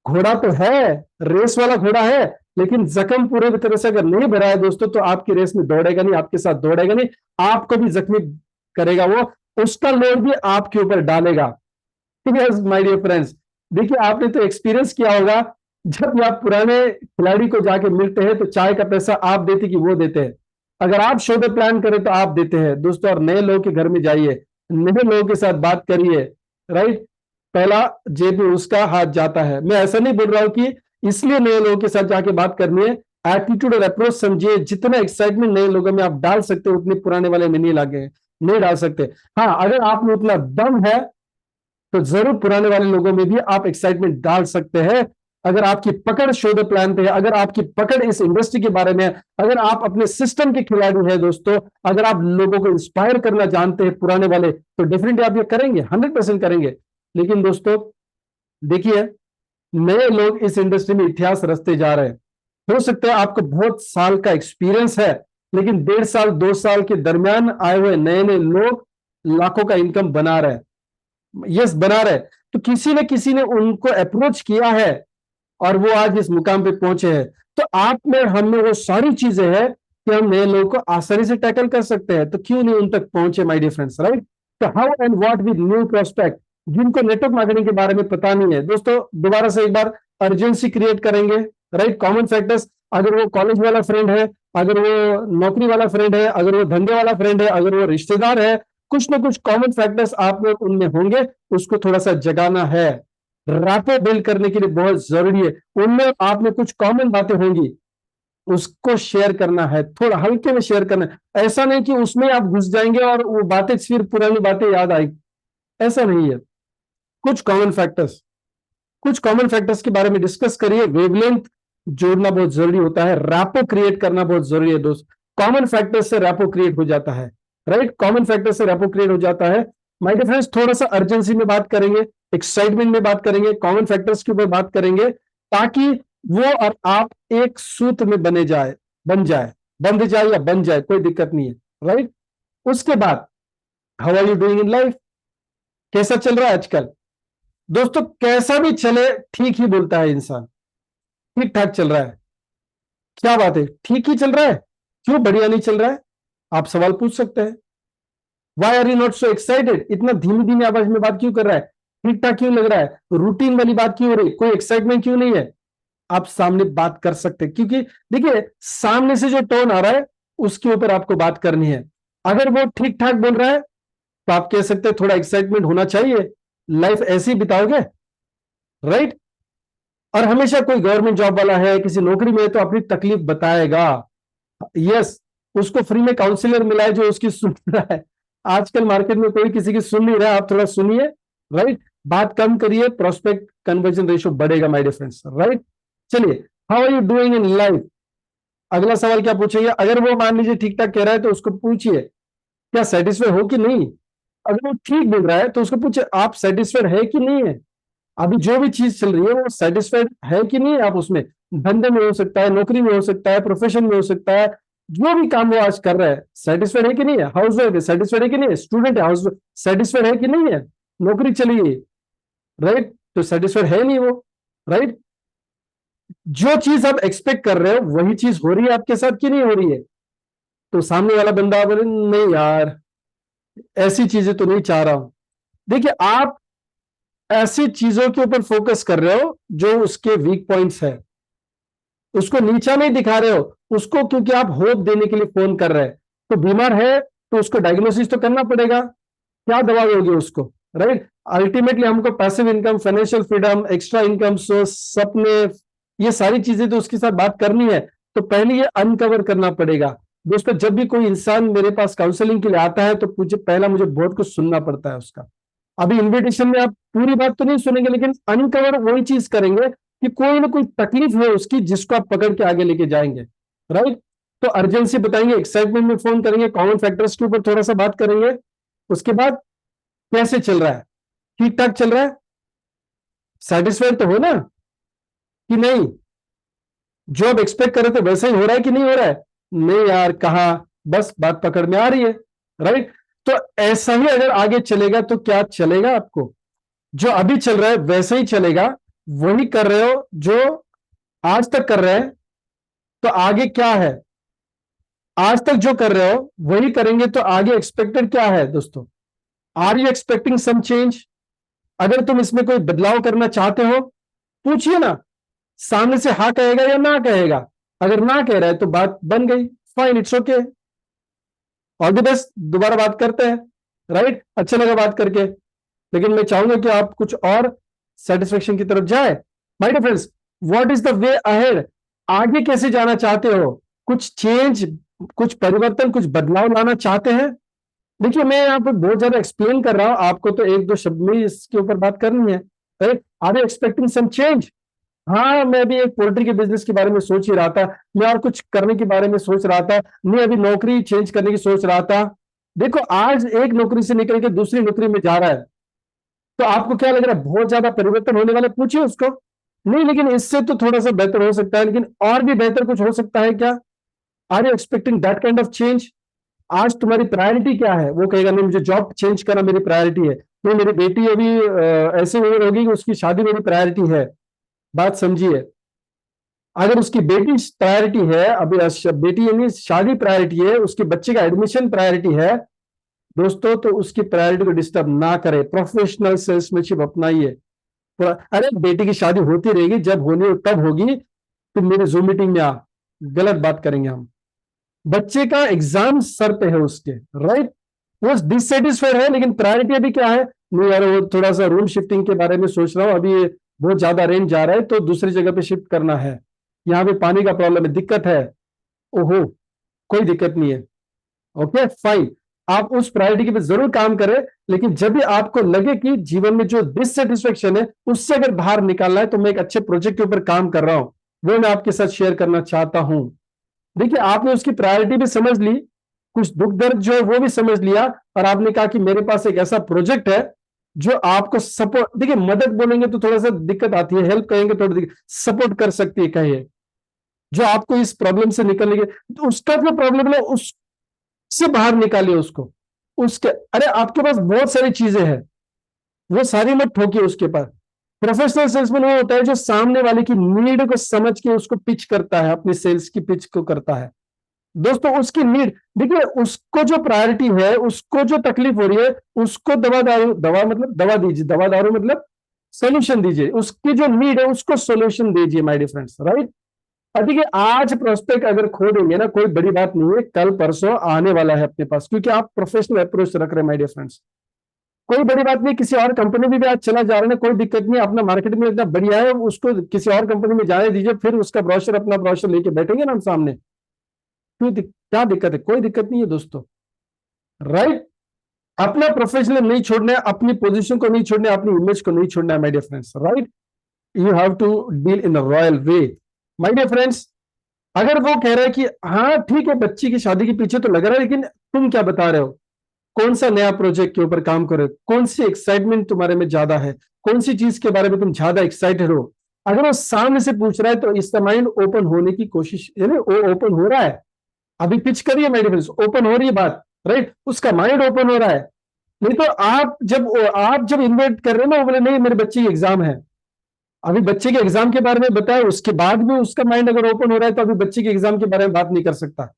घोड़ा तो है, रेस वाला घोड़ा है, लेकिन जख्म पूरे तरह से अगर नहीं भरा है दोस्तों, तो आपकी रेस में दौड़ेगा नहीं, आपके साथ दौड़ेगा नहीं, आपको भी जख्मी करेगा वो। उसका लोड भी आपके ऊपर डालेगा। यस माय डियर फ्रेंड्स, देखिए आपने तो एक्सपीरियंस किया होगा, जब भी आप पुराने खिलाड़ी को जाके मिलते हैं तो चाय का पैसा आप देते कि वो देते हैं। अगर आप शो द प्लान करें तो आप देते हैं दोस्तों। और नए लोगों के घर में जाइए, नए लोगों के साथ बात करिए, राइट। पहला जेब में उसका हाथ जाता है। मैं ऐसा नहीं बोल रहा हूं कि इसलिए नए लोगों के साथ जाके बात करनी है। एटीट्यूड और अप्रोच समझिए। जितना एक्साइटमेंट नए लोगों में आप डाल सकते हो, उतने पुराने वाले में नहीं लागे, नहीं डाल सकते। हाँ, अगर आप में उतना दम है तो जरूर पुराने वाले लोगों में भी आप एक्साइटमेंट डाल सकते हैं। अगर आपकी पकड़ शो द प्लान पे है, अगर आपकी पकड़ इस इंडस्ट्री के बारे में है, अगर आप अपने सिस्टम के खिलाड़ी हैं दोस्तों, अगर आप लोगों को इंस्पायर करना जानते हैं पुराने वाले, तो डेफिनेटली आप ये करेंगे, 100% करेंगे। लेकिन दोस्तों देखिए, नए लोग इस इंडस्ट्री में इतिहास रचते जा रहे हैं। हो सकता है आपको बहुत साल का एक्सपीरियंस है, लेकिन 1.5 साल 2 साल के दरमियान आए हुए नए नए लोग लाखों का इनकम बना रहे हैं। यस, बना रहे। तो किसी ने उनको अप्रोच किया है और वो आज इस मुकाम पे पहुंचे हैं। तो आप में, हम में वो सारी चीजें हैं कि हम नए लोगों को आसानी से टैकल कर सकते हैं। तो क्यों नहीं उन तक पहुंचे माय डियर फ्रेंड्स, राइट। तो how and what with new prospect, जिनको नेटवर्क मार्केटिंग के बारे में पता नहीं है दोस्तों, दोबारा से एक बार अर्जेंसी क्रिएट करेंगे, राइट। कॉमन फैक्टर्स, अगर वो कॉलेज वाला फ्रेंड है, अगर वो नौकरी वाला फ्रेंड है, अगर वो धंधे वाला फ्रेंड है, अगर वो रिश्तेदार है, कुछ ना कुछ कॉमन फैक्टर्स आप लोग उनमें होंगे। उसको थोड़ा सा जगाना है, रैपो बिल्ड करने के लिए बहुत जरूरी है। उनमें आप में कुछ कॉमन बातें होंगी, उसको शेयर करना है, थोड़ा हल्के में शेयर करना है। ऐसा नहीं कि उसमें आप घुस जाएंगे और वो बातें फिर पुरानी बातें याद आएगी, ऐसा नहीं है। कुछ कॉमन फैक्टर्स, कुछ कॉमन फैक्टर्स के बारे में डिस्कस करिए। वेवलेंथ जोड़ना बहुत जरूरी होता है, रैपो क्रिएट करना बहुत जरूरी है दोस्त। कॉमन फैक्टर्स से रैपो क्रिएट हो जाता है, राइट। कॉमन फैक्टर से रैपो क्रिएट हो जाता है। माय डियर फ्रेंड्स, थोड़ा सा अर्जेंसी में बात करेंगे, एक्साइटमेंट में बात करेंगे, कॉमन फैक्टर्स के ऊपर बात करेंगे, ताकि वो और आप एक सूत्र में बन जाए, बंध जाए या बन जाए, कोई दिक्कत नहीं है, राइट। उसके बाद, how are you doing in life, कैसा चल रहा है आजकल। दोस्तों, कैसा भी चले ठीक ही बोलता है इंसान। ठीक ठाक चल रहा है, क्या बात है, ठीक ही चल रहा है, क्यों बढ़िया नहीं चल रहा है, आप सवाल पूछ सकते हैं। Why are you not so excited, इतना धीमी धीमी आवाज में बात क्यों कर रहा है, ठीक ठाक क्यों लग रहा है, रूटीन वाली बात क्यों हो रही, कोई एक्साइटमेंट क्यों नहीं है। आप सामने बात कर सकते हैं, क्योंकि देखिए, सामने से जो टोन आ रहा है उसके ऊपर आपको बात करनी है। अगर वो ठीक ठाक बोल रहा है तो आप कह सकते हैं थोड़ा एक्साइटमेंट होना चाहिए, लाइफ ऐसी बिताओगे, राइट। और हमेशा कोई गवर्नमेंट जॉब वाला है, किसी नौकरी में है, तो अपनी तकलीफ बताएगा। यस, उसको फ्री में काउंसलर मिला है जो उसकी सुन रहा है। आजकल मार्केट में कोई किसी की सुन नहीं रहा, आप थोड़ा सुनिए, राइट। बात कम करिए, प्रोस्पेक्ट कन्वर्जन रेशियो बढ़ेगा माय डियर फ्रेंड्स, राइट। चलिए, how are you doing in life, अगला सवाल क्या पूछेंगे। अगर वो मान लीजिए ठीक ठाक कह रहा है तो उसको पूछिए क्या सेटिस्फाइड हो कि नहीं। अगर वो ठीक बोल रहा है तो उसको पूछे आप सेटिस्फाइड है कि नहीं है। अभी जो भी चीज चल रही है वो सेटिस्फाइड है कि नहीं है आप उसमें। धंधे में हो सकता है, नौकरी में हो सकता है, प्रोफेशन में हो सकता है, जो भी काम वो आज कर रहा है, सेटिस्फाइड है कि नहीं है। हाउस वाइफ है, सेटिस्फाइड है कि नहीं है। स्टूडेंट है, हाउस सेटिस्फाइड है कि नहीं है। नौकरी चली गई, राइट, तो सेटिस्फाइड है नहीं वो, राइट। जो चीज आप एक्सपेक्ट कर रहे हो वही चीज हो रही है आपके साथ कि नहीं हो रही है। तो सामने वाला बंदा बोले नहीं यार, ऐसी चीजें तो नहीं चाह रहा हूं। देखिए, आप ऐसी चीजों के ऊपर फोकस कर रहे हो जो उसके वीक पॉइंट्स है, उसको नीचा नहीं दिखा रहे हो उसको, क्योंकि आप होप देने के लिए फोन कर रहे हैं। तो बीमार है तो उसको डायग्नोसिस तो करना पड़ेगा, क्या दवा दोगे उसको, राइट? अल्टीमेटली हमको passive income, financial freedom, extra income source, सपने, ये सारी चीजें तो उसके साथ बात करनी है। तो पहले ये अनकवर करना पड़ेगा। दोस्तों, जब भी कोई इंसान मेरे पास काउंसलिंग के लिए आता है तो मुझे पहला बहुत कुछ सुनना पड़ता है उसका। अभी इनविटेशन में आप पूरी बात तो नहीं सुनेंगे, लेकिन अनकवर वही चीज करेंगे कि कोई ना कोई तकलीफ है उसकी जिसको आप पकड़ के आगे लेके जाएंगे, राइट? तो अर्जेंसी बताएंगे, एक्साइटमेंट में फोन करेंगे, कॉमन फैक्टर्स के ऊपर थोड़ा सा बात करेंगे। उसके बाद कैसे चल रहा है, ठीक ठाक चल रहा है, सेटिस्फाइड तो हो ना कि नहीं, जो आप एक्सपेक्ट कर रहे थे वैसा ही हो रहा है कि नहीं हो रहा है? नहीं यार, कहा, बस बात पकड़ में आ रही है, राइट? तो ऐसा ही अगर आगे चलेगा तो क्या चलेगा आपको? जो अभी चल रहा है वैसा ही चलेगा, वही कर रहे हो जो आज तक कर रहे हैं, तो आगे क्या है? आज तक जो कर रहे हो वही करेंगे तो आगे एक्सपेक्टेड क्या है दोस्तों? Are you expecting some change? अगर तुम इसमें कोई बदलाव करना चाहते हो, पूछिए ना, सामने से हाँ कहेगा या ना कहेगा। अगर ना कह रहा है तो बात बन गई, fine, it's okay, all the best, दोबारा बात करते हैं, राइट? अच्छा लगा बात करके, लेकिन मैं चाहूंगा कि आप कुछ और सेटिस्फेक्शन की तरफ जाए। My dear friends, what is the way ahead? आगे कैसे जाना चाहते हो? कुछ चेंज, कुछ परिवर्तन, कुछ बदलाव लाना चाहते हैं? देखिए, मैं यहाँ पे बहुत ज्यादा एक्सप्लेन कर रहा हूं, आपको तो एक दो शब्द में ही इसके ऊपर बात करनी है, right? Are you expecting some change? हाँ, मैं अभी एक पोल्ट्री के बिजनेस के बारे में सोच ही रहा था, मैं और कुछ करने के बारे में सोच रहा था, मैं अभी नौकरी चेंज करने की सोच रहा था। देखो, आज एक नौकरी से निकल के दूसरी नौकरी में जा रहा है, तो आपको क्या लग रहा है बहुत ज्यादा परिवर्तन होने वाला? पूछिए उसको। नहीं, लेकिन इससे तो थोड़ा सा बेहतर हो सकता है, लेकिन और भी बेहतर कुछ हो सकता है क्या? Are you expecting that kind of change? आज तुम्हारी प्रायोरिटी क्या है? वो कहेगा नहीं, मुझे जॉब चेंज करना मेरी प्रायोरिटी है। नहीं, मेरी बेटी अभी ऐसे उम्र होगी कि उसकी शादी मेरी प्रायोरिटी है। बात समझिए, अगर उसकी बेटी प्रायोरिटी है, अभी बेटी यानी शादी प्रायोरिटी है, उसके बच्चे का एडमिशन प्रायोरिटी है, दोस्तों, तो उसकी प्रायोरिटी को डिस्टर्ब ना करें, प्रोफेशनल सेल्समैनशिप अपनाइए। अरे बेटी की शादी होती रहेगी, जब होनी हो तब होगी, तुम मेरे जूम मीटिंग में आ, गलत बात करेंगे हम। बच्चे का एग्जाम सर पे है उसके, राइट? वो डिससेटिस्फाइड है, लेकिन प्रायोरिटी अभी क्या है? नहीं यार, वो थोड़ा सा रूम शिफ्टिंग के बारे में सोच रहा हूँ, अभी बहुत ज्यादा रेंज जा रहा है तो दूसरी जगह पे शिफ्ट करना है, यहाँ पे पानी का प्रॉब्लम है, दिक्कत है। ओहो, कोई दिक्कत नहीं है, ओके फाइन, आप उस प्रायोरिटी के पे जरूर काम करें। लेकिन जब भी आपको लगे कि जीवन में जो डिससेटिस्फेक्शन है उससे अगर बाहर निकालना है, तो मैं एक अच्छे प्रोजेक्ट के ऊपर काम कर रहा हूं, वो मैं आपके साथ शेयर करना चाहता हूं। देखिए, आपने उसकी प्रायोरिटी भी समझ ली, कुछ दुख दर्द जो है वो भी समझ लिया, और आपने कहा कि मेरे पास एक ऐसा प्रोजेक्ट है जो आपको सपोर्ट, देखिए मदद बोलेंगे तो थोड़ा सा दिक्कत आती है, हेल्प कहेंगे थोड़ी सपोर्ट कर सकती है, कहिए, जो आपको इस प्रॉब्लम से निकलने के, तो उसका जो प्रॉब्लम है उससे बाहर निकालिए उसको। उसके, अरे आपके पास बहुत सारी चीजें हैं, वो सारी मत ठोकिए उसके पास। प्रोफेशनल सेल्समैन वो होता है जो सामने वाले की नीड को समझ के उसको पिच करता है, अपनी सेल्स की पिच को करता है। दोस्तों, उसकी नीड, देखिए उसको जो प्रायोरिटी है, उसको जो तकलीफ हो रही है, उसको दवा दारू, दवा मतलब दवा दीजिए, दवा दारू मतलब सोल्यूशन दीजिए, उसकी जो नीड है उसको सोल्यूशन दीजिए, माय डियर फ्रेंड्स, राइट? और देखिए, आज प्रोस्पेक्ट अगर खो देंगे ना, कोई बड़ी बात नहीं है, कल परसों आने वाला है अपने पास, क्योंकि आप प्रोफेशनल अप्रोच रख रहे हैं, माय डियर फ्रेंड्स। कोई बड़ी बात नहीं, किसी और कंपनी में भी आज चला जा रहे हैं, कोई दिक्कत नहीं, अपना मार्केट में इतना बढ़िया है, उसको किसी और कंपनी में जाने दीजिए, फिर उसका ब्रोशर, अपना ब्रोशर लेके बैठेंगे ना हम सामने, क्या दिक्कत है? कोई दिक्कत नहीं है दोस्तों, राइट? अपना प्रोफेशनल नहीं छोड़ना है, अपनी पोजीशन को नहीं छोड़ना है, अपनी इमेज को नहीं छोड़ना है, my dear friends, right? You have to deal in a royal way, my dear friends. अगर वो कह रहा है कि हाँ ठीक है, बच्ची की शादी के पीछे तो लग रहा है, लेकिन तुम क्या बता रहे हो, कौन सा नया प्रोजेक्ट के ऊपर काम कर रहे हो, कौन सी एक्साइटमेंट तुम्हारे में ज्यादा है, कौन सी चीज के बारे में तुम ज्यादा एक्साइटेड हो, अगर वो सामने से पूछ रहा है तो इसका माइंड ओपन होने की कोशिश, यानी वो ओपन हो रहा है, अभी पिच करिए मेरे फ्रेंड्स, ओपन हो रही है बात, राइट? उसका माइंड ओपन हो रहा है। नहीं तो आप जब इन्वाइट कर रहे हैं ना, वो बोले नहीं मेरे बच्चे की एग्जाम है, अभी बच्चे के एग्जाम के बारे में बताए, उसके बाद भी उसका माइंड अगर ओपन हो रहा है तो अभी बच्चे के एग्जाम के बारे में बात नहीं कर सकता।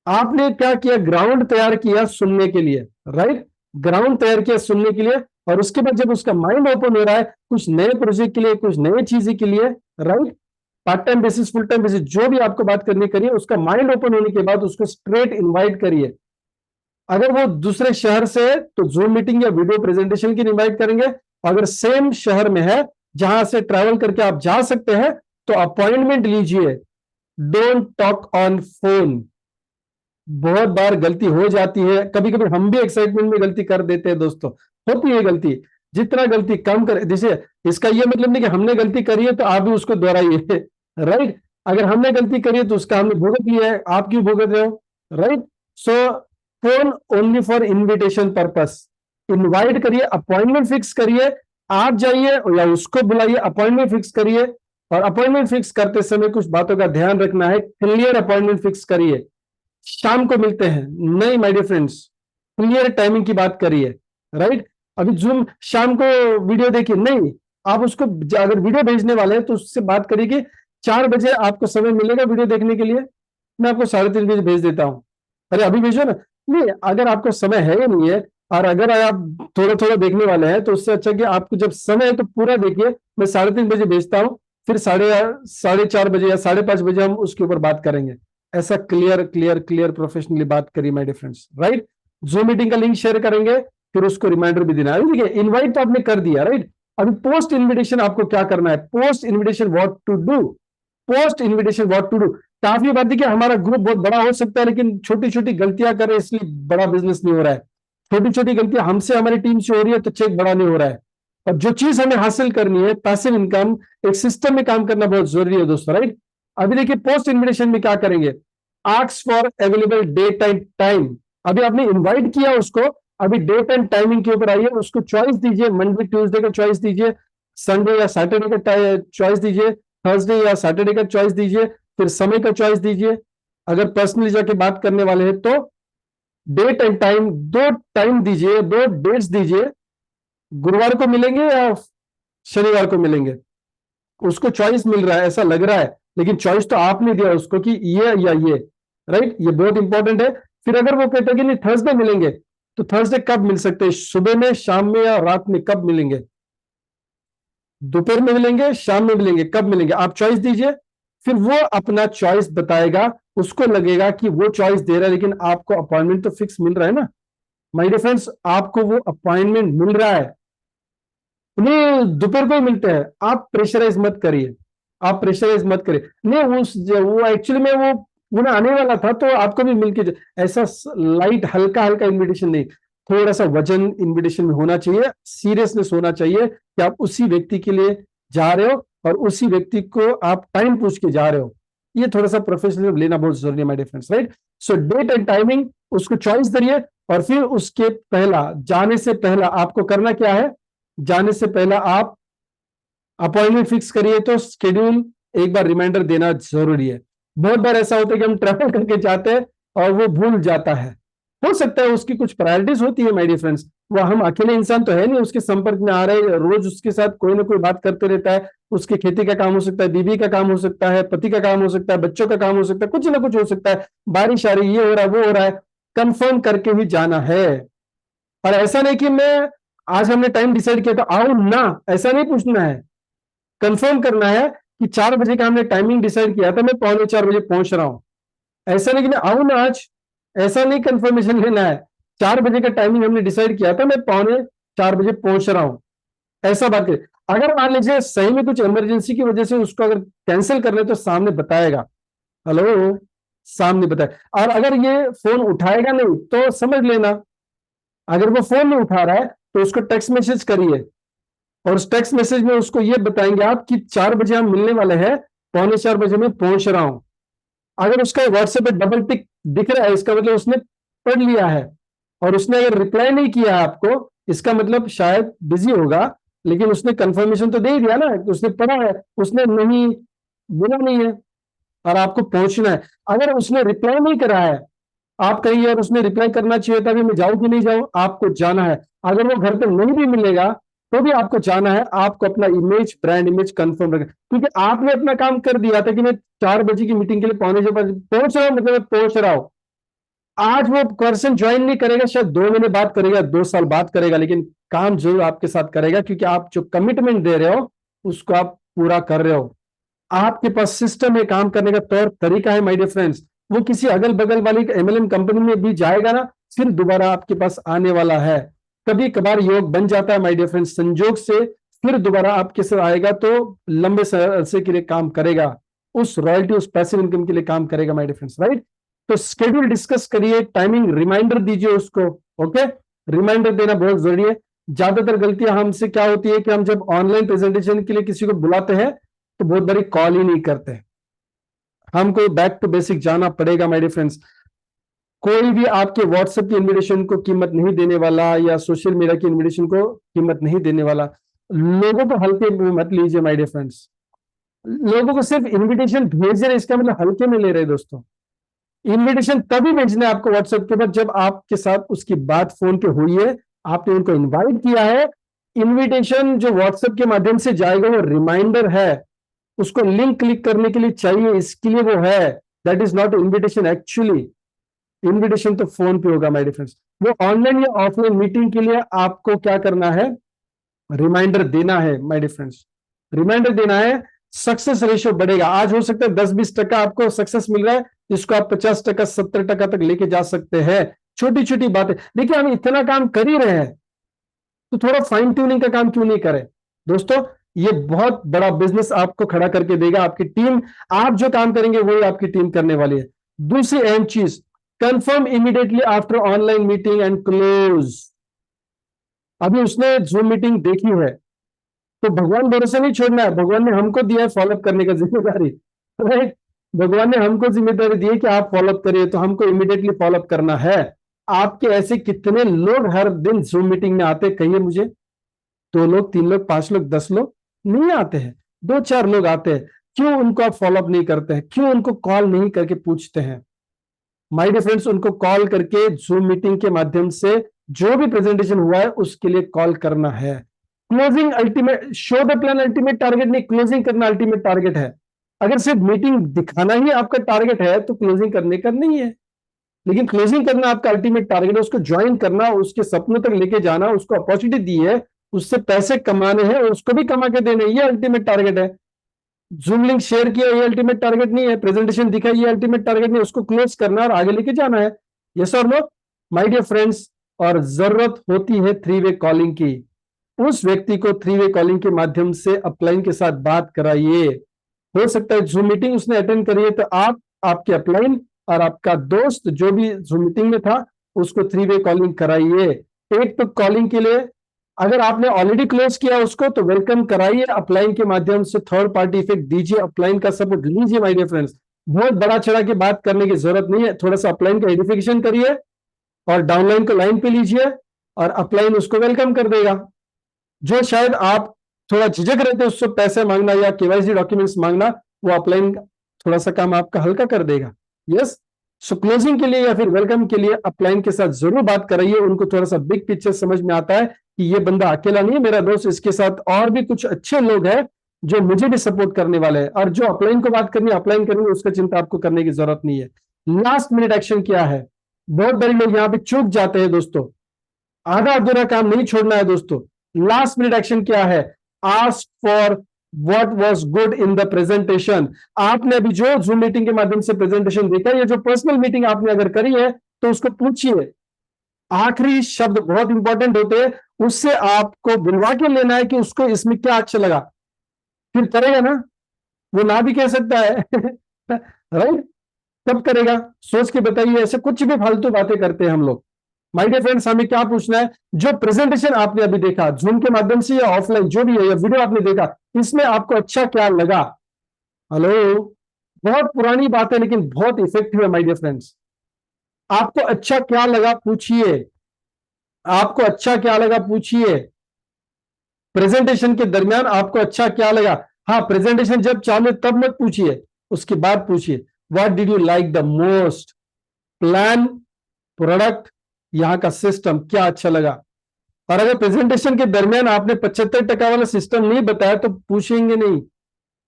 आपने क्या किया, ग्राउंड तैयार किया सुनने के लिए, राइट, ग्राउंड तैयार किया सुनने के लिए, और उसके बाद जब उसका माइंड ओपन हो रहा है कुछ नए प्रोजेक्ट के लिए, कुछ नए चीजें के लिए, right, part time basis, full time basis, जो भी आपको बात करनी करिए, उसका माइंड ओपन होने के बाद उसको स्ट्रेट इनवाइट करिए। अगर वो दूसरे शहर से है तो जूम मीटिंग या वीडियो प्रेजेंटेशन की इनवाइट करेंगे। अगर सेम शहर में है जहां से ट्रैवल करके आप जा सकते हैं तो अपॉइंटमेंट लीजिए। Don't talk on phone. बहुत बार गलती हो जाती है, कभी कभी हम भी एक्साइटमेंट में गलती कर देते हैं दोस्तों, होती है गलती। जितना गलती कम करे, जैसे इसका ये मतलब नहीं कि हमने गलती करी है तो आप भी उसको दोहराइए राइट। अगर हमने गलती करी है तो उसका हमने भुगत लिया है, आप क्यों भुगत रहे हो, right. So phone only for invitation purpose. Invite करिए, अपॉइंटमेंट फिक्स करिए, आप जाइए या उसको बुलाइए, अपॉइंटमेंट फिक्स करिए। और अपॉइंटमेंट फिक्स करते समय कुछ बातों का ध्यान रखना है, क्लियर अपॉइंटमेंट फिक्स करिए। शाम को मिलते हैं नहीं my dear friends, clear timing की बात करिए, राइट। अभी जूम शाम को वीडियो देखिए नहीं, आप उसको अगर वीडियो भेजने वाले हैं तो उससे बात करिए कि 4 बजे आपको समय मिलेगा वीडियो देखने के लिए, मैं आपको 3:30 बजे भेज देता हूं। अरे अभी भेजो ना। नहीं, अगर आपको समय है या नहीं है, और अगर आप थोड़ा थोड़ा देखने वाले हैं तो उससे अच्छा कि आपको जब समय है तो पूरा देखिए। मैं 3:30 बजे भेजता हूँ, फिर साढ़े 4 बजे या 5:30 बजे हम उसके ऊपर बात करेंगे। ऐसा क्लियर क्लियर क्लियर प्रोफेशनली बात करिए my dear friends, right. Zoom meeting का लिंक शेयर करेंगे, फिर उसको रिमाइंडर भी देना है। देखिए इनवाइट तो आपने कर दिया, राइट। अभी पोस्ट इनविटेशन आपको क्या करना है, post invitation what to do, post invitation what to do. काफी बात देखिए, हमारा ग्रुप बहुत बड़ा हो सकता है लेकिन छोटी छोटी गलतियां कर रहे हैं इसलिए बड़ा बिजनेस नहीं हो रहा है। छोटी छोटी गलतियां हमसे हमारी टीम से हो रही है तो चेक बड़ा नहीं हो रहा है। और जो चीज हमें हासिल करनी है, पैसिव इनकम, एक सिस्टम में काम करना बहुत जरूरी है दोस्तों, राइट। अभी देखिए पोस्ट इनविटेशन में क्या करेंगे, ask for available date and time. अभी आपने इनवाइट किया उसको, अभी डेट एंड टाइमिंग के ऊपर आइए, उसको चॉइस दीजिए, मंडे ट्यूसडे का चॉइस दीजिए, संडे या सैटरडे का चॉइस दीजिए, थर्सडे या सैटरडे का चॉइस दीजिए, फिर समय का चॉइस दीजिए। अगर पर्सनली जाके बात करने वाले हैं तो डेट एंड टाइम, 2 टाइम दीजिए, 2 डेट्स दीजिए, गुरुवार को मिलेंगे या शनिवार को मिलेंगे। उसको चॉइस मिल रहा है ऐसा लग रहा है, लेकिन चॉइस तो आपने दिया उसको कि ये या ये, राइट। ये बहुत इंपॉर्टेंट है। फिर अगर वो कहते हैं कि नहीं थर्सडे मिलेंगे, तो थर्सडे कब मिल सकते हैं, सुबह में, शाम में या रात में, कब मिलेंगे, दोपहर में मिलेंगे, शाम में मिलेंगे, कब मिलेंगे, आप चॉइस दीजिए। फिर वो अपना चॉइस बताएगा, उसको लगेगा कि वो चॉइस दे रहा है लेकिन आपको अपॉइंटमेंट तो फिक्स मिल रहा है ना माय डियर फ्रेंड्स, आपको वो अपॉइंटमेंट मिल रहा है, नहीं दोपहर को ही मिलते हैं। आप प्रेशराइज मत करिए, आप प्रेशराइज मत करिए। नहीं वो एक्चुअली में वो उन्हें आने वाला था तो आपको भी मिलके ऐसा लाइट हल्का हल्का इनविटेशन नहीं, थोड़ा सा वजन इनविटेशन में होना चाहिए, सीरियसनेस होना चाहिए कि आप उसी व्यक्ति के लिए जा रहे हो और उसी व्यक्ति को आप टाइम पूछ के जा रहे हो। ये थोड़ा सा प्रोफेशनल लेना बहुत जरूरी है my dear friends, right. So date and timing उसको चॉइस करिए, और फिर उसके पहला जाने से पहला आपको करना क्या है, जाने से पहला आप अपॉइंटमेंट फिक्स करिए, तो शेड्यूल एक बार रिमाइंडर देना जरूरी है। बहुत बार ऐसा होता है कि हम ट्रैवल करके जाते हैं और वो भूल जाता है, हो सकता है उसकी कुछ प्रायोरिटीज होती है माय डियर फ्रेंड्स, वो हम अकेले इंसान तो है नहीं, उसके संपर्क में आ रहे हैं, रोज उसके साथ कोई ना कोई बात करते रहता है, उसके खेती का काम हो सकता है, बीवी का काम हो सकता है, पति का काम हो सकता है, बच्चों का काम हो सकता है, कुछ ना कुछ हो सकता है, बारिश आ रही, ये हो रहा है, वो हो रहा है, कंफर्म करके ही जाना है। और ऐसा नहीं कि मैं आज हमने टाइम डिसाइड किया तो आओ ना, ऐसा नहीं पूछना है, कंफर्म करना है कि 4 बजे का हमने टाइमिंग डिसाइड किया था, मैं 3:45 बजे पहुंच रहा हूं। ऐसा नहीं कि मैं आऊं ना आज, ऐसा नहीं कंफर्मेशन लेना है। 4 बजे का टाइमिंग हमने डिसाइड किया था, मैं 3:45 बजे पहुंच रहा हूं, ऐसा बात करें। अगर मान लीजिए सही में कुछ इमरजेंसी की वजह से उसको अगर कैंसिल कर ले तो सामने बताएगा, हेलो, सामने बताए। और अगर ये फोन उठाएगा नहीं तो समझ लेना, अगर वो फोन नहीं उठा रहा है तो उसको टेक्स्ट मैसेज करिए, और उस टेक्स्ट मैसेज में उसको ये बताएंगे आप कि 4 बजे हम मिलने वाले हैं, 3:45 बजे मैं पहुंच रहा हूं। अगर उसका व्हाट्सएप पे डबल टिक दिख रहा है इसका मतलब उसने पढ़ लिया है, और उसने अगर रिप्लाई नहीं किया है आपको, इसका मतलब शायद बिजी होगा, लेकिन उसने कंफर्मेशन तो दे ही दिया ना कि उसने पढ़ा है, उसने नहीं बोला नहीं है, और आपको पहुंचना है। अगर उसने रिप्लाई नहीं करा है, आप कहिए यार उसने रिप्लाई करना चाहिए था, अभी मैं जाऊं कि नहीं जाऊं, आपको जाना है। अगर वो घर पे नहीं भी मिलेगा तो भी आपको जाना है, आपको अपना इमेज, ब्रांड इमेज कंफर्म रखना, क्योंकि आपने अपना काम कर दिया था कि मैं 4 बजे की मीटिंग के लिए 3:45 पहुंच रहा हूं, मतलब मैं पहुंच रहा हूं, आज वो पर्सन ज्वाइन नहीं करेगा, शायद 2 महीने बाद करेगा, 2 साल बाद करेगा, लेकिन काम जरूर आपके साथ करेगा, क्योंकि आप जो कमिटमेंट दे रहे हो उसको आप पूरा कर रहे हो। आपके पास सिस्टम है, काम करने का तौर तरीका है माय डियर फ्रेंड्स। वो किसी अगल बगल वाली एमएलएम कंपनी में भी जाएगा ना, फिर दोबारा आपके पास आने वाला है। कभी कभार योग बन जाता है माय डियर फ्रेंड्स, संजोग से फिर दोबारा आपके साथ आएगा तो लंबे अरसे के लिए काम करेगा, उस रॉयल्टी उस पैसिव इनकम के लिए काम करेगा माय डियर फ्रेंड्स, राइट। तो स्केड्यूल डिस्कस करिए, टाइमिंग रिमाइंडर दीजिए उसको। ओके, रिमाइंडर देना बहुत जरूरी है। ज्यादातर गलतियां हमसे क्या होती है कि हम जब ऑनलाइन प्रेजेंटेशन के लिए किसी को बुलाते हैं तो बहुत बड़ी कॉल ही नहीं करते। हमको बैक टू बेसिक जाना पड़ेगा माय डियर फ्रेंड्स। कोई भी आपके व्हाट्सएप की इनविटेशन को कीमत नहीं देने वाला, या सोशल मीडिया की इनविटेशन को कीमत नहीं देने वाला। लोगों को हल्के में मत लीजिए माय डियर फ्रेंड्स। लोगों को सिर्फ इनविटेशन भेज रहे, इसका मतलब हल्के में ले रहे दोस्तों। इनविटेशन तभी भेजना है आपको व्हाट्सएप के बाद जब आपके साथ उसकी बात फोन पे हुई है, आपने उनको इनवाइट किया है। इनविटेशन जो व्हाट्सएप के माध्यम से जाएगा वो रिमाइंडर है, उसको लिंक क्लिक करने के लिए चाहिए, इसके लिए वो है। That is not invitation actually. Invitation तो फोन पे होगा माय डियर फ्रेंड्स। वो ऑनलाइन या ऑफलाइन मीटिंग के लिए आपको क्या करना है, रिमाइंडर देना है माय डियर फ्रेंड्स, रिमाइंडर देना है। सक्सेस रेशियो बढ़ेगा। आज हो सकता है 10-20% आपको सक्सेस मिल रहा है, इसको आप 50%, 70% तक लेके जा सकते हैं। छोटी छोटी बातें, देखिए हम इतना काम कर ही रहे हैं तो थोड़ा फाइन ट्यूनिंग का काम क्यों नहीं करें दोस्तों। ये बहुत बड़ा बिजनेस आपको खड़ा करके देगा। आपकी टीम, आप जो काम करेंगे वही आपकी टीम करने वाली है। दूसरी अहम चीज, confirm immediately after online meeting and close. अभी उसने जूम मीटिंग देखी है तो भगवान भरोसे नहीं छोड़ना है। भगवान ने हमको दिया है फॉलोअप करने का जिम्मेदारी, राइट। भगवान ने हमको जिम्मेदारी दी है कि आप फॉलोअप करिए, तो हमको इमीडिएटली फॉलोअप करना है। आपके ऐसे कितने लोग हर दिन जूम मीटिंग में आते, कहिए मुझे। 2 लोग, 3 लोग, 5 लोग, 10 लोग नहीं आते हैं, 2-4 लोग आते हैं। क्यों उनको आप फॉलोअप नहीं करते हैं? क्यों उनको कॉल नहीं करके पूछते हैं? माय डियर फ्रेंड्स, उनको कॉल करके जूम मीटिंग के माध्यम से जो भी प्रेजेंटेशन हुआ है उसके लिए कॉल करना है। Closing ultimate, show the plan ultimate target नहीं, क्लोजिंग करना अल्टीमेट टारगेट है। अगर सिर्फ मीटिंग दिखाना ही आपका टारगेट है तो क्लोजिंग करने का नहीं है, लेकिन क्लोजिंग करना आपका अल्टीमेट टारगेट है। उसको ज्वाइन करना, उसके सपनों तक लेके जाना, उसको अपॉर्चुनिटी दी है, उससे पैसे कमाने हैं, उसको भी कमा के देने, ये अल्टीमेट टारगेट है। जूम लिंक शेयर किया, ये अल्टीमेट टारगेट नहीं है। प्रेजेंटेशन दिखा, ये अल्टीमेट टारगेट नहीं है। उसको क्लोज करना और आगे लेके जाना है। यस और नो माय डियर फ्रेंड्स। और जरूरत होती है 3 वे कॉलिंग की। उस व्यक्ति को 3 वे कॉलिंग के माध्यम से अपलाइन के साथ बात कराइए। हो सकता है जूम मीटिंग उसने अटेंड करी है तो आप, आपके अपलाइन और आपका दोस्त जो भी जूम मीटिंग में था उसको 3 वे कॉलिंग कराइए। एक तो कॉलिंग के लिए, अगर आपने ऑलरेडी क्लोज किया उसको तो वेलकम कराइए अपलाइन के माध्यम से, थर्ड पार्टी इफेक्ट दीजिए, अपलाइन का सपोर्ट लीजिए माय डियर फ्रेंड्स। बहुत बड़ा चढ़ा के बात करने की जरूरत नहीं है, थोड़ा सा अपलाइन का एडिफिकेशन करिए और डाउनलाइन को लाइन पे लीजिए और अपलाइन उसको वेलकम कर देगा। जो शायद आप थोड़ा झिझक रहे थे उससे पैसे मांगना या केवाईसी डॉक्यूमेंट्स मांगना, वो अपलाइन थोड़ा सा काम आपका हल्का कर देगा। यस, सो क्लोजिंग के लिए या फिर वेलकम के लिए अपलाइन के साथ जरूर बात कराइए। उनको थोड़ा सा बिग पिक्चर समझ में आता है कि ये बंदा अकेला नहीं है, मेरा दोस्त, इसके साथ और भी कुछ अच्छे लोग हैं जो मुझे भी सपोर्ट करने वाले हैं। और जो अपलाइन को बात करनी है अपलाइन करेंगे, उसका चिंता आपको करने की जरूरत नहीं है। लास्ट मिनट एक्शन क्या है? बहुत बड़े लोग यहाँ पे चूक जाते हैं दोस्तों। आधा अधूरा काम नहीं छोड़ना है दोस्तों। लास्ट मिनट एक्शन क्या है? Ask for what was good in the presentation. आपने अभी जो जूम मीटिंग के माध्यम से प्रेजेंटेशन देखा, या जो पर्सनल मीटिंग आपने अगर करी है, तो उसको पूछिए। आखिरी शब्द बहुत इंपॉर्टेंट होते हैं, उससे आपको बुलवा के लेना है कि उसको इसमें क्या अच्छा लगा, फिर करेगा ना। वो ना भी कह सकता है राइट। कब करेगा? सोच के बताइए। ऐसे कुछ भी फालतू बातें करते हैं हम लोग। माय डियर फ्रेंड्स, हमें क्या पूछना है? जो प्रेजेंटेशन आपने अभी देखा जूम के माध्यम से या ऑफलाइन जो भी है, या वीडियो आपने देखा, इसमें आपको अच्छा क्या लगा? हेलो, बहुत पुरानी बात है लेकिन बहुत इफेक्टिव है माय डियर फ्रेंड्स। आपको अच्छा क्या लगा पूछिए। आपको अच्छा क्या लगा पूछिए। प्रेजेंटेशन के दरमियान आपको अच्छा क्या लगा? हाँ, प्रेजेंटेशन जब चालू तब मत पूछिए, उसके बाद पूछिए what did you like the most. Plan, product, यहां का सिस्टम क्या अच्छा लगा। और अगर प्रेजेंटेशन के दरमियान आपने 75% वाला सिस्टम नहीं बताया तो पूछेंगे नहीं,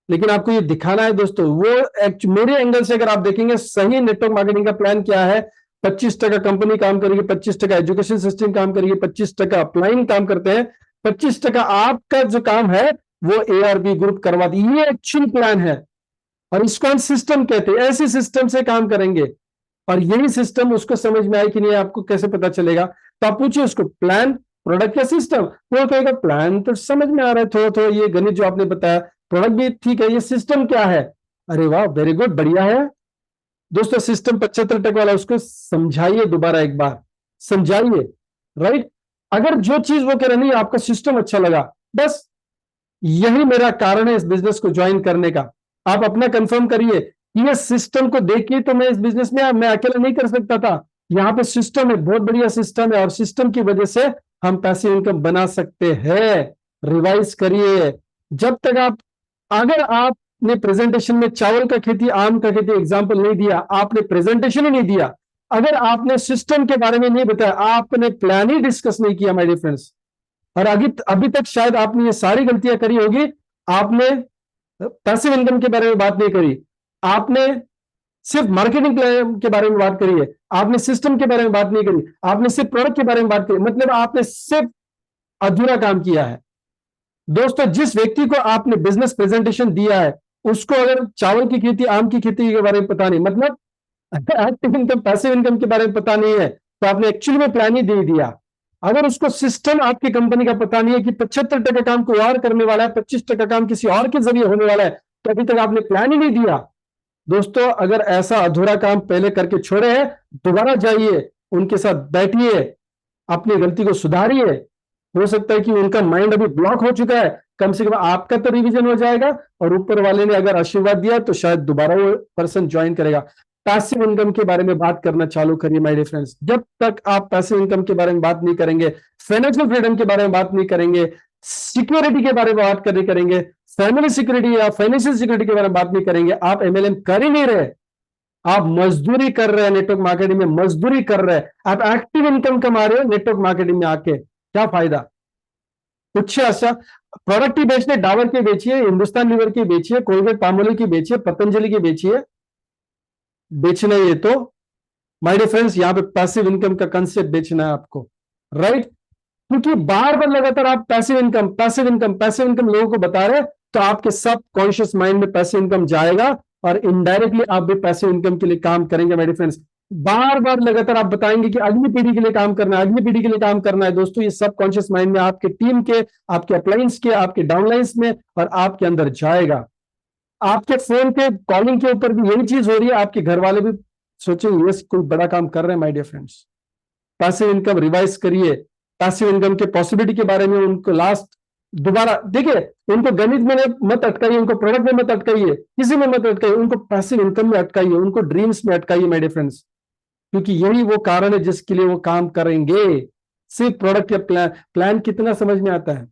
लेकिन आपको ये दिखाना है दोस्तों। वो मेरे एंगल से अगर आप देखेंगे, सही नेटवर्क मार्केटिंग का प्लान क्या है, 25% कंपनी काम करेगी, 25% एजुकेशन सिस्टम काम करेगी, 25% अप्लाइंग काम करते हैं, 25% आपका जो काम है वो ARB ग्रुप करवाती है। ये एक्चुअल प्लान है और इसको हम सिस्टम कहते हैं। ऐसे सिस्टम से काम करेंगे और यही सिस्टम उसको समझ में आए कि नहीं, आपको कैसे पता चलेगा? तो आप पूछिए उसको, प्लान, प्रोडक्ट या सिस्टम? वो कहेगा प्लान तो समझ में आ रहा है थोड़ा थोड़ा, ये गणित जो आपने बताया, प्रोडक्ट भी ठीक है, ये सिस्टम क्या है? अरे वाह, वेरी गुड, बढ़िया है। दोस्तों सिस्टम 75% वाला, उसको समझाइए दोबारा एक बार, समझाइए। राइट? अगर जो चीज वो कह रहे नहीं आपका सिस्टम अच्छा लगा, बस यही मेरा कारण है इस बिजनेस को ज्वाइन करने का। आप अपना कंफर्म करिए कि ये सिस्टम को देखिए तो मैं इस बिजनेस में मैं अकेला नहीं कर सकता था। यहाँ पे सिस्टम है, बहुत बढ़िया सिस्टम है और सिस्टम की वजह से हम पैसिव इनकम बना सकते हैं। रिवाइज करिए। जब तक आप, अगर आपने प्रेजेंटेशन में चावल का खेती, आम का खेती एग्जाम्पल नहीं दिया, आपने प्रेजेंटेशन ही नहीं दिया, अगर आपने सिस्टम के बारे में नहीं बताया, आपने प्लान ही डिस्कस नहीं किया माय डियर फ्रेंड्स, और अभी तक शायद आपने ये सारी गलतियां करी होगी। आपने पैसिव इनकम के बारे में बात नहीं करी, आपने सिर्फ मार्केटिंग प्लान के बारे में बात करी है, आपने सिस्टम के बारे में बात नहीं करी, आपने सिर्फ प्रोडक्ट के बारे में बात करी, मतलब आपने सिर्फ अधूरा काम किया है। दोस्तों जिस व्यक्ति को आपने बिजनेस प्रेजेंटेशन दिया है, उसको अगर चावल की खेती, आम की खेती के बारे में पता नहीं, मतलब एक्टिव इनकम, पैसिव इनकम के बारे में पता नहीं है, तो आपने एक्चुअली में प्लान ही दे दिया। अगर उसको सिस्टम आपकी कंपनी का पता नहीं है कि 75% काम कोई और करने वाला है, 25% काम किसी और के जरिए होने वाला है, तो अभी तक आपने प्लान ही नहीं दिया। दोस्तों अगर ऐसा अधूरा काम पहले करके छोड़े हैं, दोबारा जाइए, उनके साथ बैठिए, अपनी गलती को सुधारिए। हो सकता है कि उनका माइंड अभी ब्लॉक हो चुका है, कम से कम आपका तो रिवीजन हो जाएगा और ऊपर वाले ने अगर आशीर्वाद दिया तो शायद दोबारा वो पर्सन ज्वाइन करेगा। पैसिव इनकम के बारे में बात करना चालू करिए माय डियर फ्रेंड्स। जब तक आप पैसिव इनकम के बारे में बात नहीं करेंगे, फाइनेंशियल फ्रीडम के बारे में बात नहीं करेंगे, सिक्योरिटी के बारे में बात करेंगे, फैमिली सिक्योरिटी या फाइनेंशियल सिक्योरिटी के बारे में बात नहीं करेंगे, आप MLM कर ही नहीं रहे, आप मजदूरी कर रहे हैं, नेटवर्क मार्केटिंग में मजदूरी कर रहे हैं, आप एक्टिव इनकम कमा रहे हो नेटवर्क मार्केटिंग में आके, क्या फायदा? कुछ अच्छा प्रोडक्ट ही बेचने, डाबर के बेचिए, हिंदुस्तान लीवर की बेचिए, कोलगेट पामोलिव की बेचिए, पतंजलि की बेचिए, बेचना ये तो माय डियर फ्रेंड्स, यहां पे पैसिव इनकम का कंसेप्ट बेचना है आपको। राइट? क्योंकि बार बार लगातार आप passive income, passive income, passive income लोगों को बता रहे हैं, तो आपके सब कॉन्शियस माइंड में पैसिव इनकम जाएगा और इनडायरेक्टली आप भी पैसिव इनकम के लिए काम करेंगे माय डियर फ्रेंड्स। बार बार लगातार आप बताएंगे कि अगली पीढ़ी के लिए काम करना है, अगली पीढ़ी के लिए काम करना है। दोस्तों ये सब कॉन्शियस माइंड में आपके टीम के, आपके अपलाइंस के, आपके डाउनलाइंस में और आपके अंदर जाएगा। आपके फोन पे कॉलिंग के ऊपर भी यही चीज हो रही है, आपके घर वाले भी सोचेंगे यस कोई बड़ा काम कर रहे हैं my dear friends. Passive income revise करिए, पैसिव इनकम के पॉसिबिलिटी के बारे में उनको लास्ट दोबारा देखिए, उनको गणित में मत अटकाइए, उनको प्रोडक्ट में मत अटकाइए, किसी में मत अटकाइए, उनको पैसिव इनकम में अटकाइए, उनको ड्रीम्स में अटकाइए माय डियर फ्रेंड्स, क्योंकि यही वो कारण है जिसके लिए वो काम करेंगे। सिर्फ प्रोडक्ट या प्लान कितना समझ में आता है?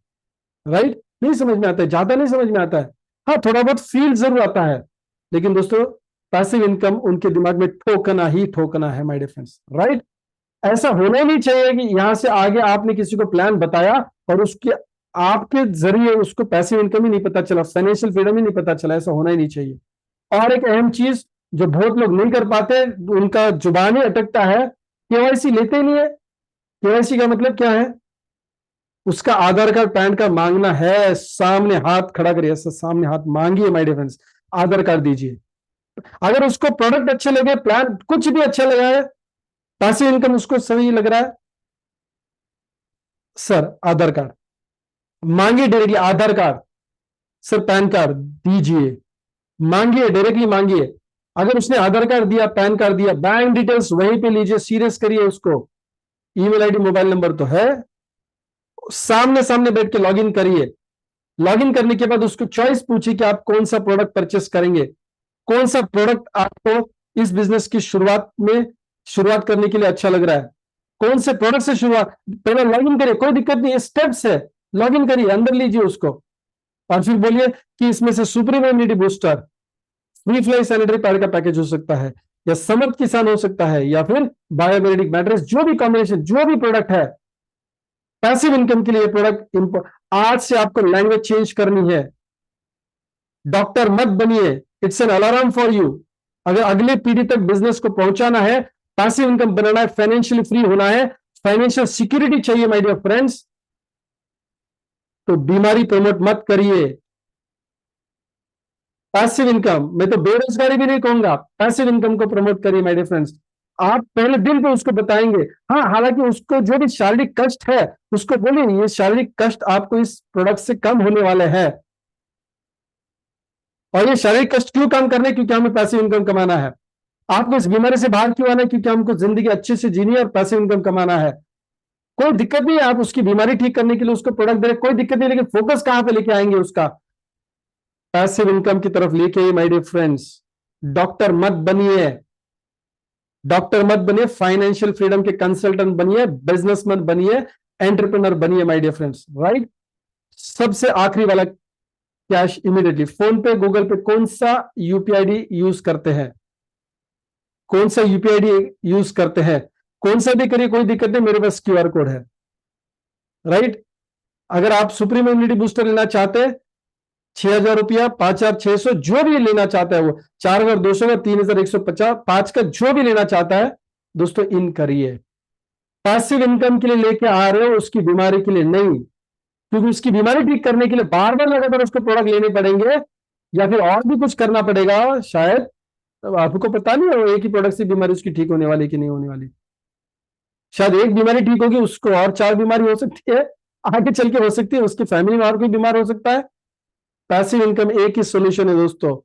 राइट? नहीं समझ में आता है, ज्यादा नहीं समझ में आता है, हाँ थोड़ा बहुत फील जरूर आता है, लेकिन दोस्तों पैसिव इनकम उनके दिमाग में ठोकना ही ठोकना है माय डियर फ्रेंड्स। राइट? ऐसा होना ही नहीं चाहिए कि यहां से आगे आपने किसी को प्लान बताया और उसके आपके जरिए उसको पैसिव इनकम ही नहीं पता चला, फाइनेंशियल फ्रीडम ही नहीं पता चला। ऐसा होना ही नहीं चाहिए। और एक अहम चीज जो बहुत लोग नहीं कर पाते, उनका जुबान ही अटकता है, KYC लेते ही नहीं है। KYC का मतलब क्या है? उसका आधार कार्ड पैन कार्ड मांगना है, सामने हाथ खड़ा करिए, सामने हाथ मांगिए my dear friends, Aadhaar card दीजिए। अगर उसको प्रोडक्ट अच्छे लगे, प्लान कुछ भी अच्छा लगा है, पैसिव इनकम उसको सही लग रहा है, सर आधार कार्ड मांगिए डायरेक्टली, आधार कार्ड सर पैन कार्ड दीजिए, मांगिए डायरेक्टली मांगिए। अगर उसने आधार कार्ड दिया, पैन कार्ड दिया, बैंक डिटेल्स वहीं पे लीजिए, सीरियस करिए उसको, ईमेल आईडी मोबाइल नंबर तो है, सामने सामने बैठ के लॉगिन करिए। लॉगिन करने के बाद उसको चॉइस पूछिए कि आप कौन सा प्रोडक्ट परचेस करेंगे, कौन सा प्रोडक्ट आपको इस बिजनेस की शुरुआत करने के लिए अच्छा लग रहा है, कौन से प्रोडक्ट से शुरुआत। पहले लॉगिन करिए, कोई दिक्कत नहीं, स्टेप्स है, लॉगिन करिए, अंदर लीजिए उसको और फिर बोलिए कि इसमें से supreme immunity booster, free fly sanitary pad का पैकेज हो सकता है, या समर्थ किसान हो सकता है, या फिर बायोमेडिक मैट्रेस, जो भी कॉम्बिनेशन, जो भी प्रोडक्ट है पैसिव इनकम के लिए प्रोडक्ट। आज से आपको लैंग्वेज चेंज करनी है, डॉक्टर मत बनिए, it's an alarm for you. अगर अगले पीढ़ी तक बिजनेस को पहुंचाना है पैसिव इनकम बनाना है, फाइनेंशियली फ्री होना है, फाइनेंशियल सिक्योरिटी चाहिए माय डियर फ्रेंड्स, तो बीमारी प्रमोट मत करिए। पैसिव इनकम, मैं तो बेरोजगारी भी नहीं कहूंगा, पैसिव इनकम को प्रमोट करिए माय डियर फ्रेंड्स। आप पहले दिन पे उसको बताएंगे, हाँ, हालांकि उसको जो भी शारीरिक कष्ट है उसको बोलिए ये शारीरिक कष्ट आपको इस प्रोडक्ट से कम होने वाले हैं, और ये शारीरिक कष्ट क्यों कम करने, क्योंकि हमें पैसिव इनकम कमाना है। आपको इस बीमारी से बाहर क्यों आना है, क्योंकि हमको जिंदगी अच्छे से जीनी है और पैसिव इनकम कमाना है। कोई दिक्कत नहीं है, आप उसकी बीमारी ठीक करने के लिए उसको प्रोडक्ट दे रहे, कोई दिक्कत नहीं, लेकिन फोकस कहां पे लेके आएंगे उसका, पैसिव इनकम की तरफ लेके आइए माय डियर फ्रेंड्स। डॉक्टर मत बनिए, डॉक्टर मत बनिए, फाइनेंशियल फ्रीडम के कंसल्टेंट बनिए, बिजनेसमैन बनिए, एंटरप्रेन्योर बनिए माय डियर फ्रेंड्स, राइट। सबसे आखिरी वाला, कैश इमीडिएटली, फोन पे गूगल पे कौन सा यूपीआईडी यूज करते हैं, कौन सा यूपीआईडी यूज करते हैं, कौन सा भी करिए, कोई दिक्कत नहीं, मेरे पास क्यूआर कोड है, राइट। अगर आप सुप्रीम इम्यूनिटी बूस्टर लेना चाहते हैं, 6,000 रुपया, 5,600, जो भी लेना चाहता है वो, 4,200 का, 3,150, 5 का जो भी लेना चाहता है दोस्तों, इन करिए। पैसिव इनकम के लिए लेके आ रहे हो, उसकी बीमारी के लिए नहीं, क्योंकि उसकी बीमारी ठीक करने के लिए बार बार लगातार उसको प्रोडक्ट लेने पड़ेंगे, या फिर और भी कुछ करना पड़ेगा शायद, तो आपको पता नहीं है एक ही प्रोडक्ट से बीमारी उसकी ठीक होने वाली कि नहीं होने वाली। शायद एक बीमारी ठीक होगी, उसको और 4 बीमारी हो सकती है, आगे चल के हो सकती है, उसकी फैमिली में और कोई बीमार हो सकता है। पैसिव इनकम एक ही सोल्यूशन है दोस्तों,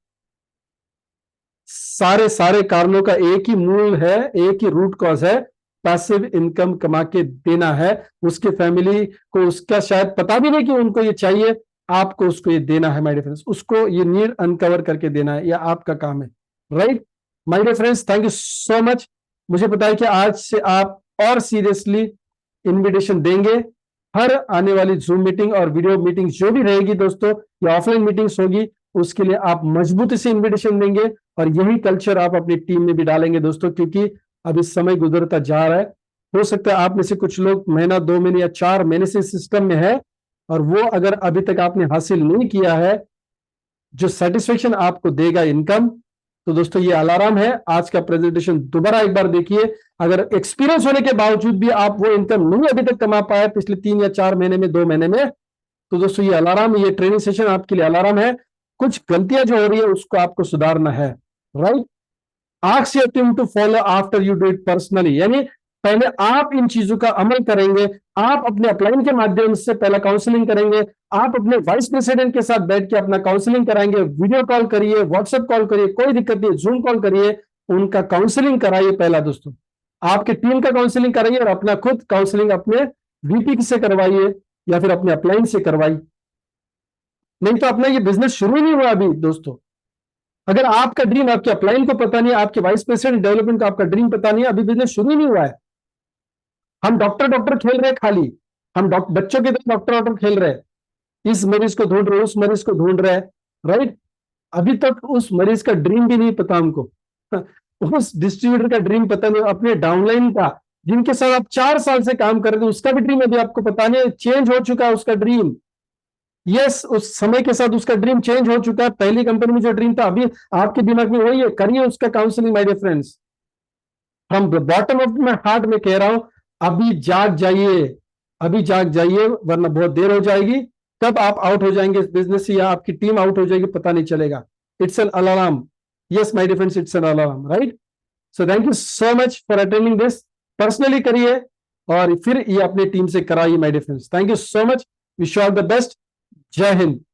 सारे सारे कारणों का एक ही मूल है, एक ही रूट कॉज है, पैसिव इनकम कमा के देना है उसके फैमिली को। उसका शायद पता भी नहीं कि उनको ये चाहिए, आपको उसको ये देना है माय डियर फ्रेंड्स, उसको ये नीड अनकवर करके देना है, ये आपका काम है, right my dear friends. Thank you so much. मुझे पता है कि आज से आप और सीरियसली इन्विटेशन देंगे, हर आने वाली जूम मीटिंग और वीडियो मीटिंग जो भी रहेगी दोस्तों, या ऑफलाइन मीटिंग्स होगी, उसके लिए आप मजबूती से इन्विटेशन देंगे, और यही कल्चर आप अपनी टीम में भी डालेंगे दोस्तों, क्योंकि अब इस समय गुजरता जा रहा है। हो सकता है आप में से कुछ लोग महीना, 2 महीने या 4 महीने से सिस्टम में है, और वो अगर अभी तक आपने हासिल नहीं किया है जो सेटिस्फेक्शन आपको देगा इनकम, तो दोस्तों ये अलार्म है। आज का प्रेजेंटेशन दोबारा एक बार देखिए, अगर एक्सपीरियंस होने के बावजूद भी आप वो इनकम नहीं अभी तक कमा पाए पिछले 3 या 4 महीने में, 2 महीने में, तो दोस्तों ये अलार्म, ये ट्रेनिंग सेशन आपके लिए अलार्म है। कुछ गलतियां जो हो रही है उसको आपको सुधारना है, right. Ask your team to follow after you do it personally, यानी पहले आप इन चीजों का अमल करेंगे, आप अपने अपलाइन के माध्यम से पहले काउंसलिंग करेंगे, आप अपने वाइस प्रेसिडेंट के साथ बैठ के अपना काउंसलिंग कराएंगे, वीडियो कॉल करिए, व्हाट्सएप कॉल करिए, कोई दिक्कत नहीं, जूम कॉल करिए, उनका काउंसलिंग कराइए पहला दोस्तों, आपके टीम का काउंसलिंग कराइए, और अपना खुद काउंसलिंग अपने वीपी से करवाइए या फिर अपने अपलाइन से करवाइए। नहीं तो अपना ये बिजनेस शुरू ही नहीं हुआ अभी दोस्तों। अगर आपका ड्रीम आपके अपलाइन को पता नहीं है, आपके वाइस प्रेसिडेंट डेवलपमेंट का आपका ड्रीम पता नहीं है, अभी बिजनेस शुरू ही नहीं हुआ है। हम डॉक्टर डॉक्टर खेल रहे हैं खाली, हम बच्चों के तरह डॉक्टर डॉक्टर खेल रहे हैं, इस मरीज को ढूंढ रहे, उस मरीज को ढूंढ रहे हैं, राइट। अभी तक उस मरीज का ड्रीम भी नहीं पता हमको, उस डिस्ट्रीब्यूटर का ड्रीम पता नहीं, अपने डाउनलाइन का, जिनके साथ आप 4 साल से काम कर रहे थे, उसका भी ड्रीम अभी आपको पता नहीं, चेंज हो चुका है उसका ड्रीम। यस, उस समय के साथ उसका ड्रीम चेंज हो चुका है, पहली कंपनी में जो ड्रीम था अभी आपके दिमाग में वही है, करिए उसका counselling my dear friends. From the bottom of my heart में कह रहा हूं, अभी जाग जाइए, अभी जाग जाइए, वरना बहुत देर हो जाएगी। कब आप आउट हो जाएंगे इस बिजनेस से, या आपकी टीम आउट हो जाएगी, पता नहीं चलेगा। It's an alarm, yes my dear friends, it's an alarm, right. So thank you so much for attending this, personally करिए और फिर ये अपनी टीम से कराइए my dear friends. Thank you so much, wish you all the best, जय हिंद।